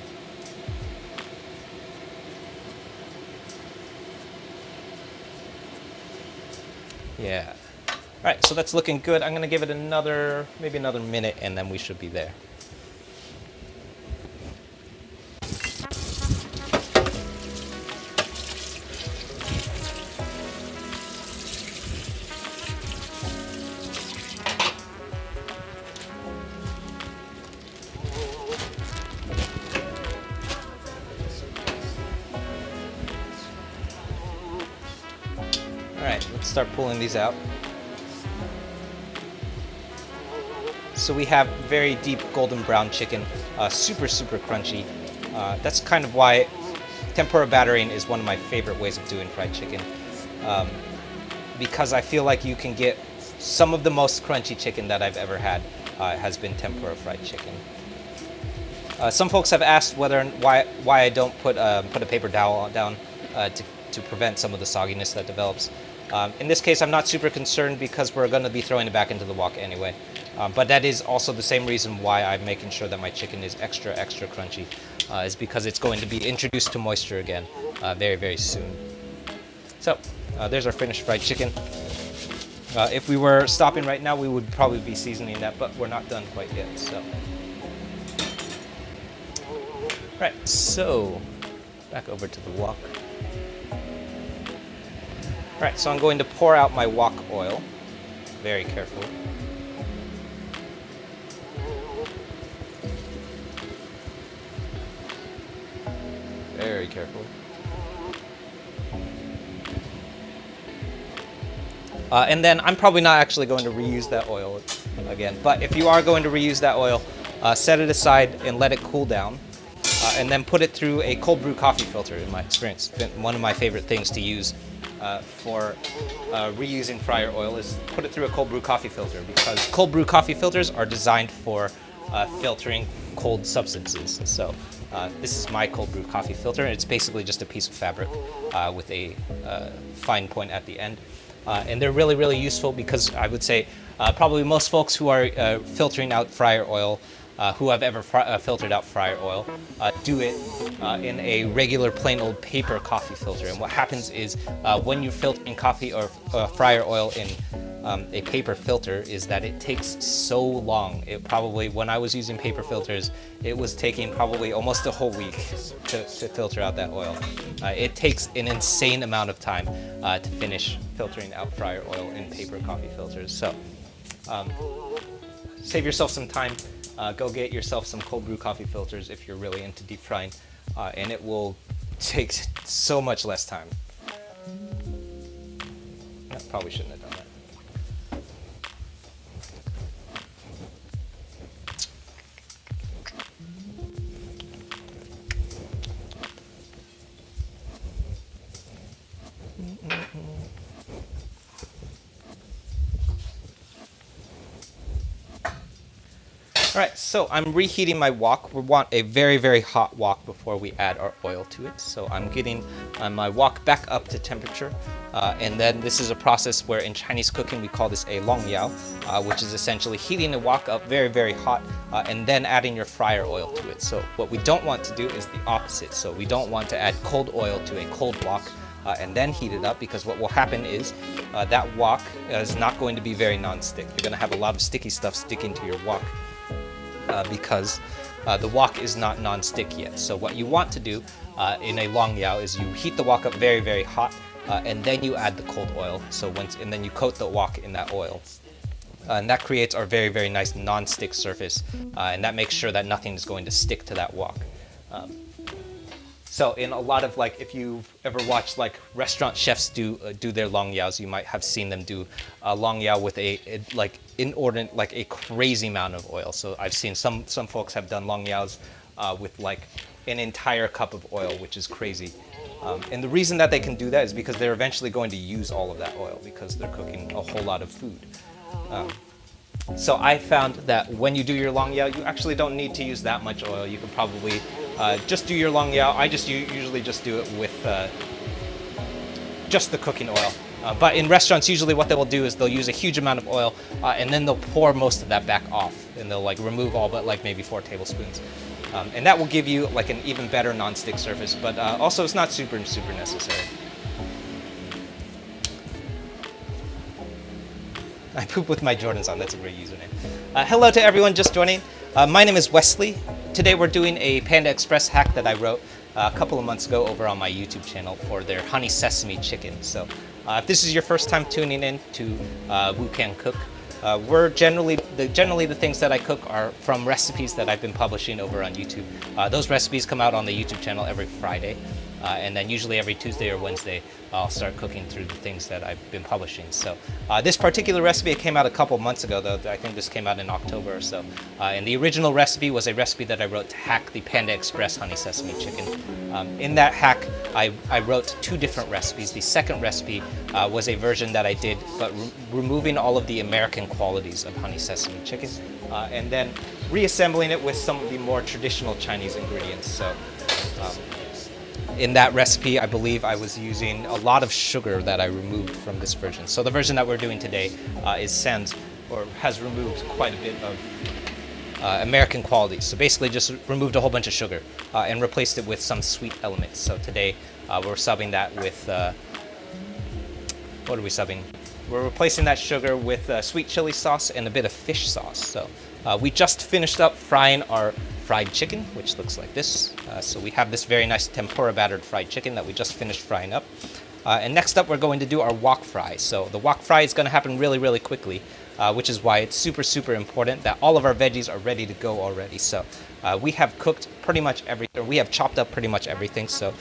Yeah. All right, so that's looking good. I'm gonna give it maybe another minute, and then we should be there. All right, let's start pulling these out. So we have very deep golden brown chicken, super crunchy. That's kind of why tempura battering is one of my favorite ways of doing fried chicken, because I feel like you can get some of the most crunchy chicken that I've ever had has been tempura fried chicken. Some folks have asked why I don't put a paper towel down to prevent some of the sogginess that develops. In this case, I'm not super concerned because we're going to be throwing it back into the wok anyway. But that is also the same reason why I'm making sure that my chicken is extra crunchy, is because it's going to be introduced to moisture again very soon. So there's our finished fried chicken. If we were stopping right now, we would probably be seasoning that, but we're not done quite yet. So, right, so back over to the wok. All right, so I'm going to pour out my wok oil very carefully. Very carefully. And then I'm probably not actually going to reuse that oil again, but if you are going to reuse that oil, set it aside and let it cool down, and then put it through a cold brew coffee filter. In my experience, it's been one of my favorite things to use for reusing fryer oil is put it through a cold brew coffee filter, because cold brew coffee filters are designed for filtering cold substances. So this is my cold brew coffee filter, and it's basically just a piece of fabric with a fine point at the end. And they're really useful because I would say probably most folks who are filtering out fryer oil, who have ever filtered out fryer oil, do it in a regular plain old paper coffee filter. And what happens is when you're filtering coffee or fryer oil in a paper filter is that it takes so long. It probably, when I was using paper filters, it was taking probably almost a whole week to filter out that oil. It takes an insane amount of time to finish filtering out fryer oil in paper coffee filters. So save yourself some time. Go get yourself some cold brew coffee filters if you're really into deep frying, and it will take so much less time. No, probably shouldn't have done that. All right, so I'm reheating my wok. We want a very hot wok before we add our oil to it. So I'm getting my wok back up to temperature. And then this is a process where in Chinese cooking we call this a long yao, which is essentially heating the wok up very hot and then adding your fryer oil to it. So what we don't want to do is the opposite. So we don't want to add cold oil to a cold wok and then heat it up, because what will happen is that wok is not going to be very non-stick. You're going to have a lot of sticky stuff sticking to your wok. Because the wok is not non-stick yet. So what you want to do in a long yao is you heat the wok up very hot, and then you add the cold oil. So and then you coat the wok in that oil, and that creates our very nice non-stick surface, and that makes sure that nothing is going to stick to that wok. So in a lot of, like, if you've ever watched like restaurant chefs do their long yaos, you might have seen them do a long yao with a like inordinate, like a crazy amount of oil. So I've seen some folks have done long yaos with like an entire cup of oil, which is crazy. And the reason that they can do that is because they're eventually going to use all of that oil because they're cooking a whole lot of food. So I found that when you do your long yao, you actually don't need to use that much oil. You can probably just do your long yao. I usually just do it with just the cooking oil. But in restaurants, usually what they will do is they'll use a huge amount of oil, and then they'll pour most of that back off, and they'll like remove all but like maybe 4 tablespoons. And that will give you like an even better non-stick surface, but also it's not super necessary. I poop with my Jordans on, that's a great username. Hello to everyone just joining. My name is Wesley. Today we're doing a Panda Express hack that I wrote a couple of months ago over on my YouTube channel for their honey sesame chicken. So if this is your first time tuning in to Wu Can Cook, generally the things that I cook are from recipes that I've been publishing over on YouTube. Those recipes come out on the YouTube channel every Friday. And then usually every Tuesday or Wednesday, I'll start cooking through the things that I've been publishing. So this particular recipe, it came out a couple months ago, though. I think this came out in October or so. And the original recipe was a recipe that I wrote to hack the Panda Express honey sesame chicken. In that hack, I wrote 2 different recipes. The second recipe was a version that I did, but removing all of the American qualities of honey sesame chicken, and then reassembling it with some of the more traditional Chinese ingredients. So. In that recipe, I believe I was using a lot of sugar that I removed from this version. So the version that we're doing today has removed quite a bit of American qualities. So basically just removed a whole bunch of sugar and replaced it with some sweet elements. So today we're subbing that with, what are we subbing? We're replacing that sugar with sweet chili sauce and a bit of fish sauce. So we just finished up frying our fried chicken, which looks like this. So we have this very nice tempura battered fried chicken that we just finished frying up. And next up, we're going to do our wok fry. So the wok fry is going to happen really quickly, which is why it's super important that all of our veggies are ready to go already. So we have cooked pretty much everything. We have chopped up pretty much everything. So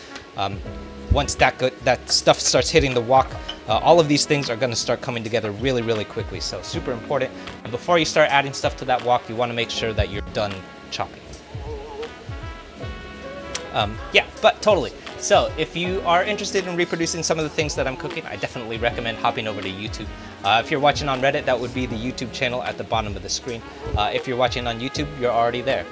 once that stuff starts hitting the wok, all of these things are going to start coming together really quickly. So super important. And before you start adding stuff to that wok, you want to make sure that you're done chopping. Yeah, but totally. So if you are interested in reproducing some of the things that I'm cooking, I definitely recommend hopping over to YouTube. If you're watching on Reddit, that would be the YouTube channel at the bottom of the screen. If you're watching on YouTube, you're already there.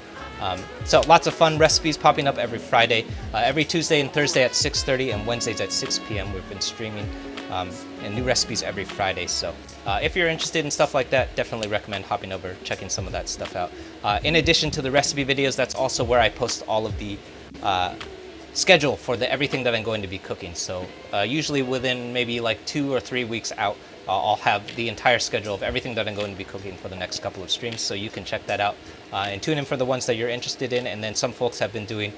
So lots of fun recipes popping up every Friday, every Tuesday and Thursday at 6:30 and Wednesdays at 6 p.m. We've been streaming and new recipes every Friday. So if you're interested in stuff like that, definitely recommend hopping over, checking some of that stuff out. In addition to the recipe videos, that's also where I post all of the schedule for everything that I'm going to be cooking. So usually within maybe like 2 or 3 weeks out, I'll have the entire schedule of everything that I'm going to be cooking for the next couple of streams, so you can check that out and tune in for the ones that you're interested in. And then some folks have been doing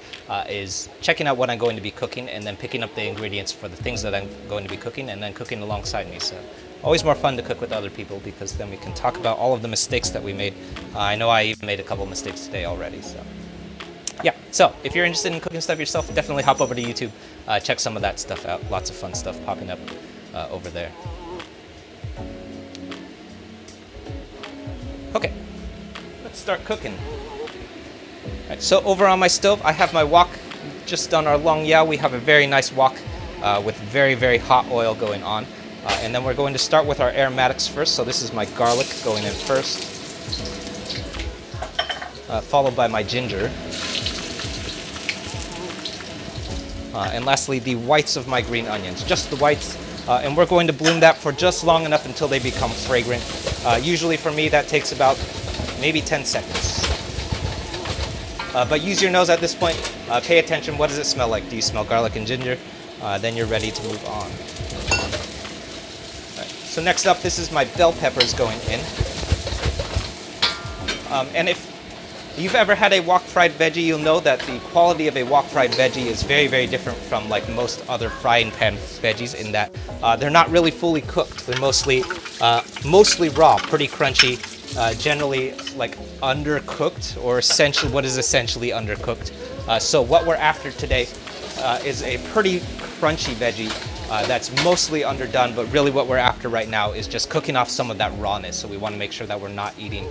is checking out what I'm going to be cooking and then picking up the ingredients for the things that I'm going to be cooking and then cooking alongside me. So always more fun to cook with other people because then we can talk about all of the mistakes that we made. I know I even made a couple mistakes today already. So yeah, so if you're interested in cooking stuff yourself, definitely hop over to YouTube, check some of that stuff out. Lots of fun stuff popping up over there. Okay, let's start cooking. All right, so over on my stove, I have my wok. Just done our long yao. We have a very nice wok with very hot oil going on. And then we're going to start with our aromatics first. So this is my garlic going in first, followed by my ginger. And lastly, the whites of my green onions, just the whites. And we're going to bloom that for just long enough until they become fragrant. Usually for me, that takes about maybe 10 seconds. But use your nose at this point. Pay attention. What does it smell like? Do you smell garlic and ginger? Then you're ready to move on. Right. So next up, this is my bell peppers going in. And if you've ever had a wok fried veggie, you'll know that the quality of a wok fried veggie is very different from like most other frying pan veggies in that they're not really fully cooked. They're mostly raw, pretty crunchy, generally like undercooked, or essentially what is essentially undercooked. So what we're after today is a pretty crunchy veggie that's mostly underdone, but really what we're after right now is just cooking off some of that rawness. So we want to make sure that we're not eating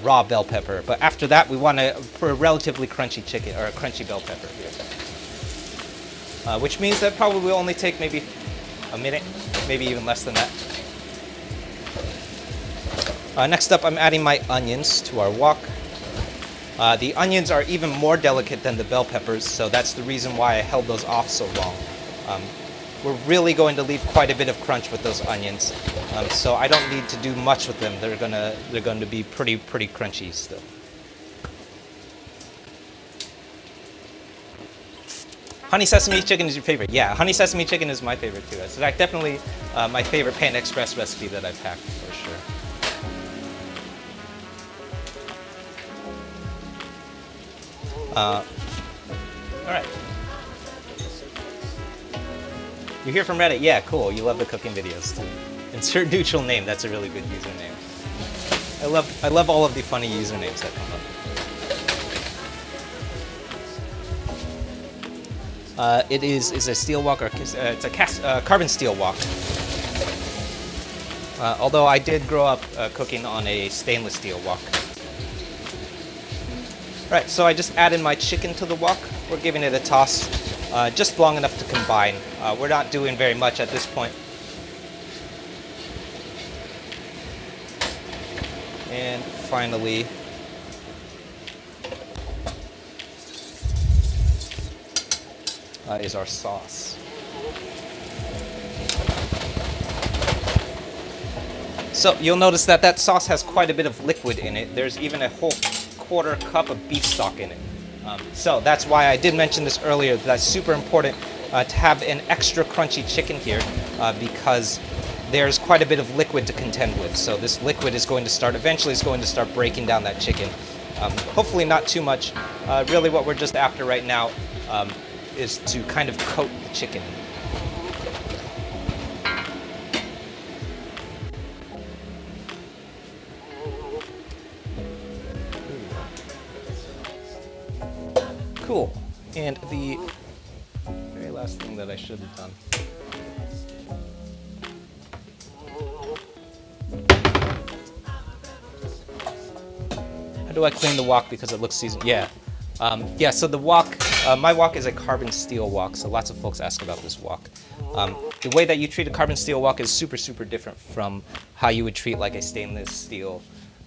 raw bell pepper. But after that, we want for a relatively crunchy chicken, or a crunchy bell pepper here. Which means that probably will only take maybe a minute, maybe even less than that. Next up, I'm adding my onions to our wok. The onions are even more delicate than the bell peppers, so that's the reason why I held those off so long. we're really going to leave quite a bit of crunch with those onions. So I don't need to do much with them. They're going to be pretty crunchy still. Honey sesame chicken is your favorite? Yeah, honey sesame chicken is my favorite too. It's like definitely my favorite Panda Express recipe that I've packed for sure. All right. You're here from Reddit? Yeah, cool. You love the cooking videos too. Insert neutral name. That's a really good username. I love all of the funny usernames that come up. It is a steel wok, or it's a carbon steel wok. Although I did grow up cooking on a stainless steel wok. Right, so I just added my chicken to the wok. We're giving it a toss, just long enough to combine. We're not doing very much at this point. And finally, is our sauce. So you'll notice that that sauce has quite a bit of liquid in it. There's even a whole quarter cup of beef stock in it. So that's why I did mention this earlier. That's super important to have an extra crunchy chicken here because there's quite a bit of liquid to contend with. So this liquid is going to start, eventually is going to start breaking down that chicken. Hopefully not too much. Really what we're just after right now is to kind of coat the chicken. Cool. And the very last thing that I should have done. How do I clean the wok because it looks seasoned? Yeah. Yeah, so the wok, my wok is a carbon steel wok, so lots of folks ask about this wok. The way that you treat a carbon steel wok is super different from how you would treat like a stainless steel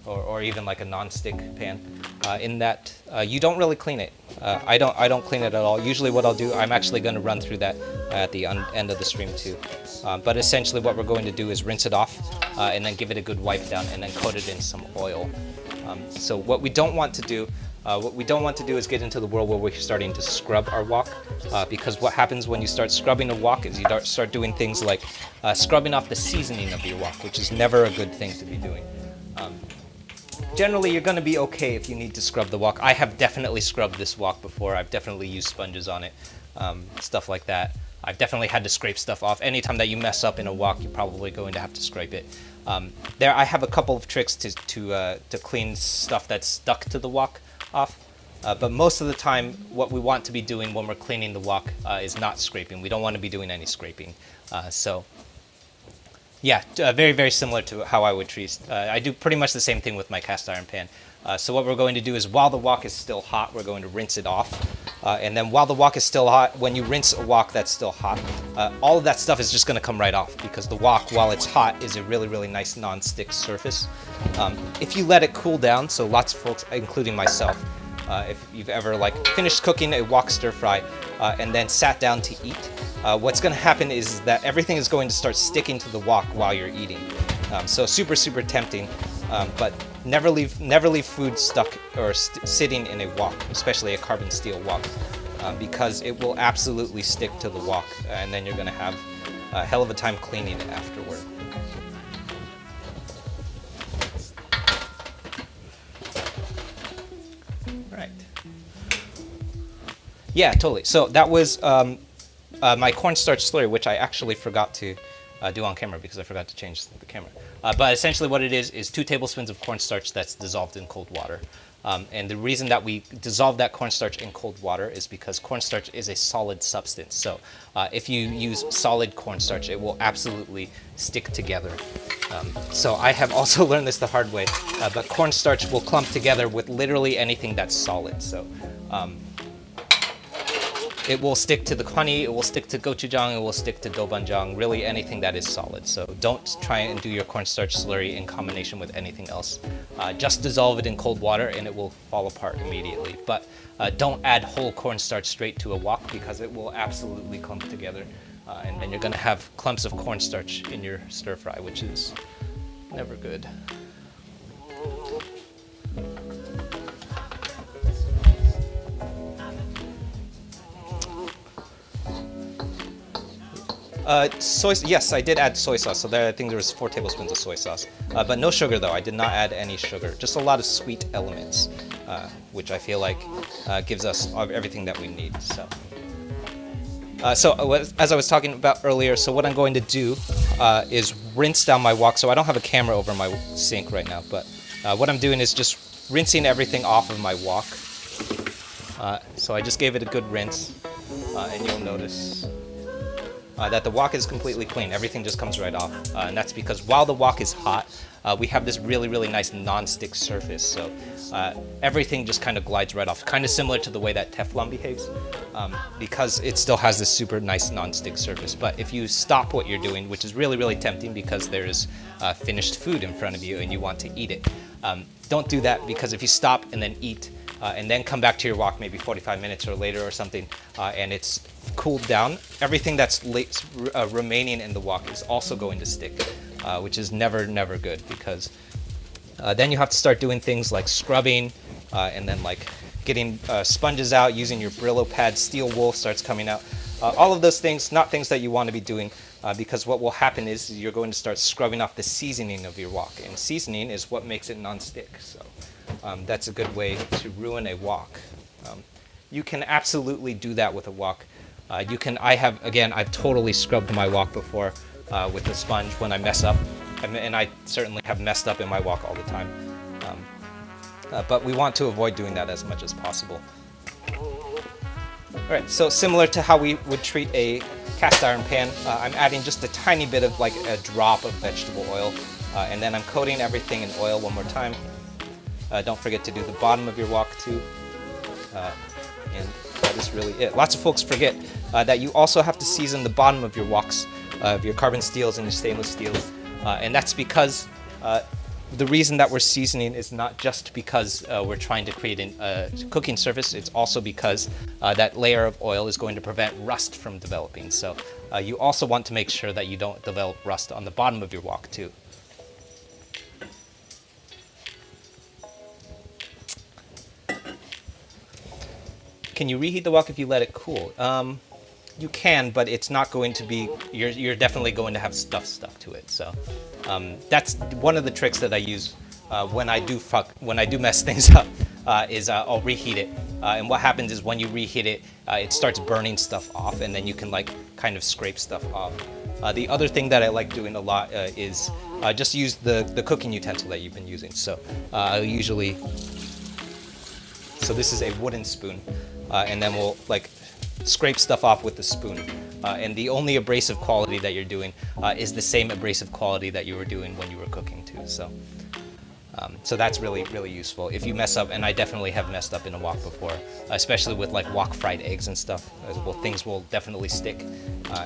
or even like a non-stick pan, in that you don't really clean it. I don't clean it at all. Usually what I'll do, I'm actually going to run through that at the end of the stream too. But essentially what we're going to do is rinse it off and then give it a good wipe down and then coat it in some oil. So what we don't want to do is get into the world where we're starting to scrub our wok, because what happens when you start scrubbing a wok is you start doing things like scrubbing off the seasoning of your wok, which is never a good thing to be doing. Generally, you're going to be okay if you need to scrub the wok. I have definitely scrubbed this wok before. I've definitely used sponges on it, stuff like that. I've definitely had to scrape stuff off. Anytime that you mess up in a wok, you're probably going to have to scrape it. I have a couple of tricks to clean stuff that's stuck to the wok off. But most of the time, what we want to be doing when we're cleaning the wok is not scraping. We don't want to be doing any scraping. Yeah, very similar to how I would treat. I do pretty much the same thing with my cast iron pan. So what we're going to do is while the wok is still hot, we're going to rinse it off. And then while the wok is still hot, when you rinse a wok that's still hot, all of that stuff is just going to come right off because the wok, while it's hot, is a really nice non-stick surface. If you let it cool down, so lots of folks, including myself, if you've ever finished cooking a wok stir fry and then sat down to eat, what's going to happen is that everything is going to start sticking to the wok while you're eating. So super tempting, but never leave food stuck or sitting in a wok, especially a carbon steel wok, because it will absolutely stick to the wok, and then you're going to have a hell of a time cleaning it afterward. Right. Yeah, totally. So that was my cornstarch slurry, which I actually forgot to do on camera because I forgot to change the camera. But essentially what it is 2 tablespoons of cornstarch that's dissolved in cold water. And the reason that we dissolve that cornstarch in cold water is because cornstarch is a solid substance. So if you use solid cornstarch, it will absolutely stick together. So I have also learned this the hard way, but cornstarch will clump together with literally anything that's solid. So it will stick to the honey, it will stick to gochujang, it will stick to doubanjiang, really anything that is solid. So don't try and do your cornstarch slurry in combination with anything else. Just dissolve it in cold water and it will fall apart immediately. But don't add whole cornstarch straight to a wok because it will absolutely clump together. and then you're gonna have clumps of cornstarch in your stir fry, which is never good. Yes, I did add soy sauce. So there, I think there was 4 tablespoons of soy sauce, but no sugar though. I did not add any sugar. Just a lot of sweet elements, which I feel like gives us everything that we need. So, as I was talking about earlier, so what I'm going to do is rinse down my wok. So I don't have a camera over my sink right now, but what I'm doing is just rinsing everything off of my wok. So I just gave it a good rinse, and you'll notice that the wok is completely clean. Everything just comes right off. And that's because while the wok is hot, we have this really, really nice non-stick surface. So everything just kind of glides right off. Kind of similar to the way that Teflon behaves, because it still has this super nice non-stick surface. But if you stop what you're doing, which is really, really tempting because there is finished food in front of you and you want to eat it, don't do that, because if you stop and then eat, and then come back to your wok maybe 45 minutes or later or something, and it's cooled down, everything that's remaining in the wok is also going to stick, which is never, never good, because then you have to start doing things like scrubbing, and then like getting sponges out, using your Brillo pad, steel wool starts coming out. All of those things, not things that you want to be doing, because what will happen is you're going to start scrubbing off the seasoning of your wok, and seasoning is what makes it non-stick. So that's a good way to ruin a wok. You can absolutely do that with a wok. I've totally scrubbed my wok before with a sponge when I mess up, and I certainly have messed up in my wok all the time. But we want to avoid doing that as much as possible. All right, so similar to how we would treat a cast iron pan, I'm adding just a tiny bit of like a drop of vegetable oil, and then I'm coating everything in oil one more time. Don't forget to do the bottom of your wok too. And that is really it. Lots of folks forget that you also have to season the bottom of your woks, of your carbon steels and your stainless steels. And that's because the reason that we're seasoning is not just because we're trying to create a cooking surface, it's also because that layer of oil is going to prevent rust from developing. So you also want to make sure that you don't develop rust on the bottom of your wok too. Can you reheat the wok if you let it cool? You can, but it's not going to be, you're definitely going to have stuff stuck to it. So that's one of the tricks that I use when I do mess things up, is I'll reheat it. And what happens is when you reheat it, it starts burning stuff off, and then you can like kind of scrape stuff off. The other thing that I like doing a lot is just use the cooking utensil that you've been using. So I'll usually, so this is a wooden spoon, and then we'll like scrape stuff off with the spoon. And the only abrasive quality that you're doing is the same abrasive quality that you were doing when you were cooking too. So that's really, really useful. If you mess up, and I definitely have messed up in a wok before, especially with like wok fried eggs and stuff, well, things will definitely stick.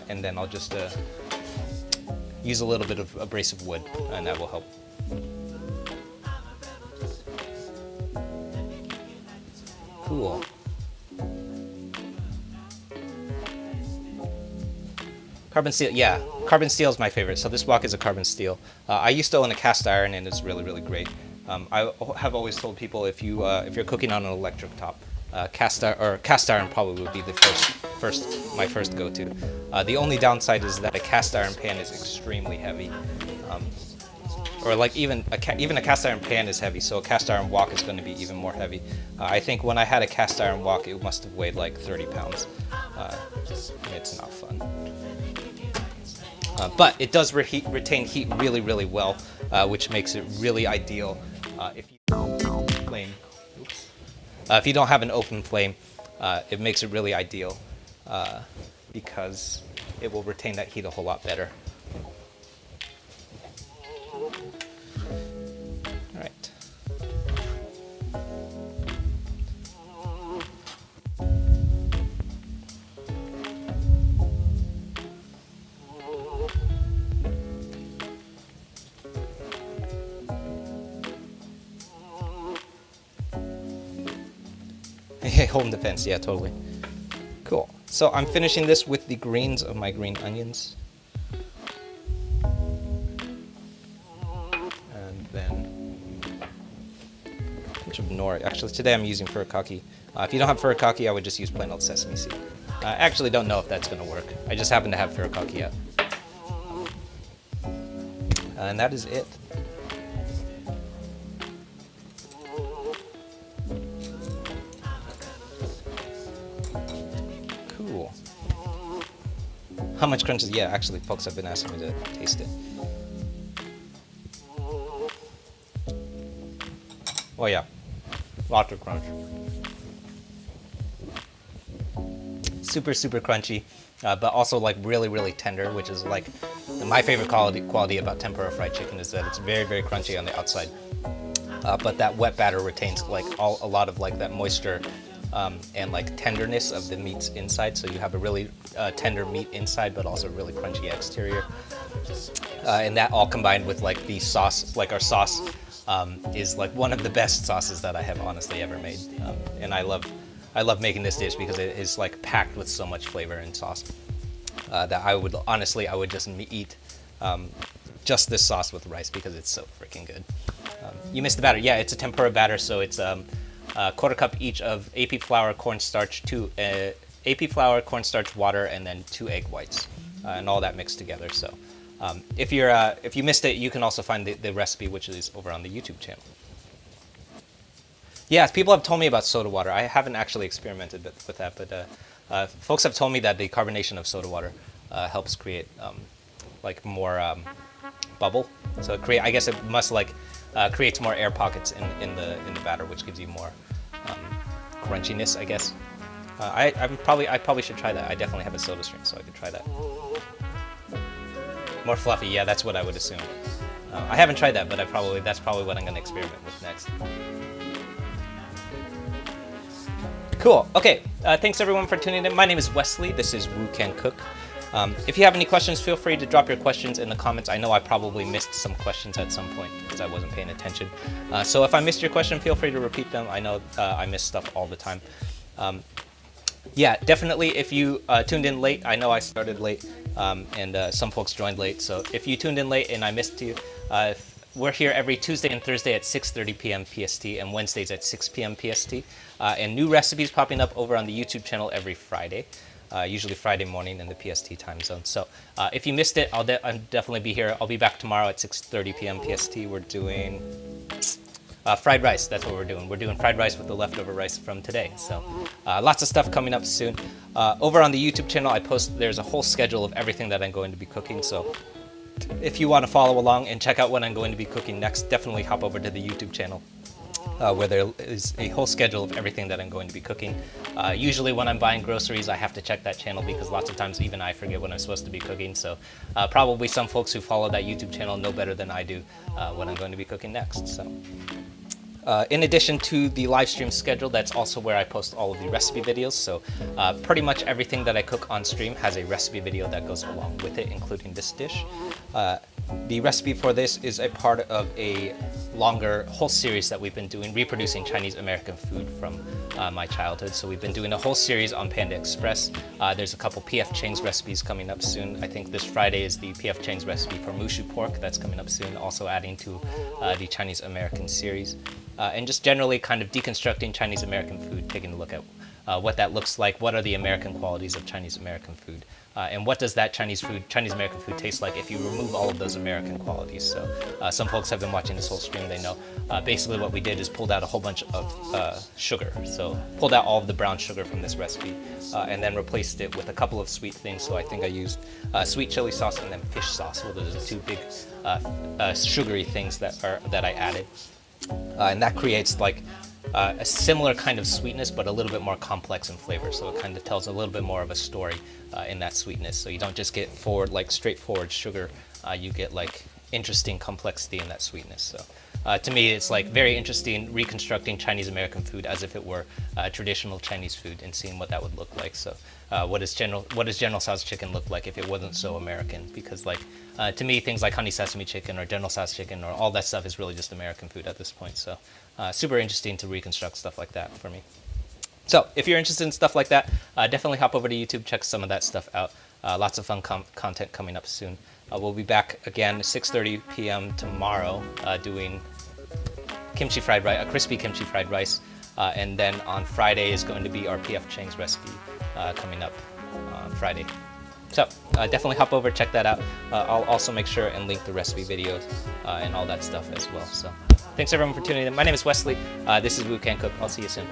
And then I'll just use a little bit of abrasive wood, and that will help. Cool. Carbon steel, yeah, carbon steel is my favorite. So this wok is a carbon steel. I used to own a cast iron, and it's really, really great. I have always told people if you're cooking on an electric top, cast iron probably would be the my first go-to. The only downside is that a cast iron pan is extremely heavy, or like even a cast iron pan is heavy, so a cast iron wok is going to be even more heavy. I think when I had a cast iron wok, it must have weighed like 30 pounds. It's not fun. But it does retain heat really, really well, which makes it really ideal if you don't have an open flame. It makes it really ideal because it will retain that heat a whole lot better. All right. Home defense, yeah, totally. Cool. So I'm finishing this with the greens of my green onions. And then a pinch of nori. Actually, today I'm using furikake. If you don't have furikake, I would just use plain old sesame seed. I actually don't know if that's going to work. I just happen to have furikake out. And that is it. Cool. How much crunch is? Yeah, actually, folks have been asking me to taste it. Oh yeah, lots of crunch. Super, super crunchy, but also like really, really tender, which is like my favorite quality about tempura fried chicken is that it's very, very crunchy on the outside, but that wet batter retains like a lot of like that moisture and like tenderness of the meats inside. So you have a really tender meat inside, but also really crunchy exterior, and that all combined with like the sauce, like our sauce. Is like one of the best sauces that I have honestly ever made, and I love making this dish because it is like packed with so much flavor and sauce that I would just eat just this sauce with rice because it's so freaking good. You missed the batter. Yeah, it's a tempura batter, so it's a quarter cup each of AP flour, cornstarch, AP flour, cornstarch, water, and then 2 egg whites, and all that mixed together. So. If you missed it, you can also find the recipe, which is over on the YouTube channel. Yeah, people have told me about soda water. I haven't actually experimented with that, but folks have told me that the carbonation of soda water helps create like more bubble. So I guess it must like creates more air pockets in the batter, which gives you more crunchiness, I guess. I probably should try that. I definitely have a soda stream, so I could try that. More fluffy, yeah, that's what I would assume. I haven't tried that, but that's probably what I'm going to experiment with next. Cool. Okay, thanks everyone for tuning in. My name is Wesley. This is Woo Can Cook. If you have any questions, feel free to drop your questions in the comments. I know I probably missed some questions at some point because I wasn't paying attention. So if I missed your question, feel free to repeat them. I know I miss stuff all the time. Yeah, definitely if you tuned in late, I know I started late, and some folks joined late, so if you tuned in late and I missed you, we're here every Tuesday and Thursday at 6:30 p.m. PST and Wednesdays at 6 p.m. PST, and new recipes popping up over on the YouTube channel every Friday, usually Friday morning in the PST time zone. So if you missed it, I'll definitely be here. I'll be back tomorrow at 6:30 p.m. PST. We're doing fried rice. That's what we're doing. We're doing fried rice with the leftover rice from today. So lots of stuff coming up soon. Over on the YouTube channel, there's a whole schedule of everything that I'm going to be cooking. So if you want to follow along and check out what I'm going to be cooking next, definitely hop over to the YouTube channel. Where there is a whole schedule of everything that I'm going to be cooking. Usually when I'm buying groceries, I have to check that channel because lots of times even I forget what I'm supposed to be cooking. So probably some folks who follow that YouTube channel know better than I do what I'm going to be cooking next. So. In addition to the live stream schedule, that's also where I post all of the recipe videos. So pretty much everything that I cook on stream has a recipe video that goes along with it, including this dish. The recipe for this is a part of a longer whole series that we've been doing, reproducing Chinese American food from my childhood. So we've been doing a whole series on Panda Express. There's a couple P.F. Chang's recipes coming up soon. I think this Friday is the P.F. Chang's recipe for mushu pork. That's coming up soon, also adding to the Chinese American series. And just generally kind of deconstructing Chinese American food, taking a look at what that looks like, what are the American qualities of Chinese American food, and what does that Chinese American food taste like if you remove all of those American qualities. So some folks have been watching this whole stream, they know basically what we did is pulled out a whole bunch of sugar. So pulled out all of the brown sugar from this recipe and then replaced it with a couple of sweet things. So I think I used sweet chili sauce and then fish sauce. Well, those are the two big sugary things that I added. And that creates like a similar kind of sweetness, but a little bit more complex in flavor. So it kind of tells a little bit more of a story in that sweetness. So you don't just get straightforward sugar. You get like interesting complexity in that sweetness. So to me, it's like very interesting reconstructing Chinese American food as if it were traditional Chinese food and seeing what that would look like. So what does General Tso's chicken look like if it wasn't so American? Because like to me, things like honey sesame chicken or General Tso's chicken or all that stuff is really just American food at this point. So super interesting to reconstruct stuff like that for me. So if you're interested in stuff like that, definitely hop over to YouTube, check some of that stuff out. Lots of fun content coming up soon. We'll be back again 6:30 p.m. tomorrow doing kimchi fried rice, a crispy kimchi fried rice. And then on Friday is going to be our P.F. Chang's recipe coming up on Friday. So definitely hop over, check that out. I'll also make sure and link the recipe videos and all that stuff as well. So thanks everyone for tuning in. My name is Wesley. This is Woo Can Cook. I'll see you soon.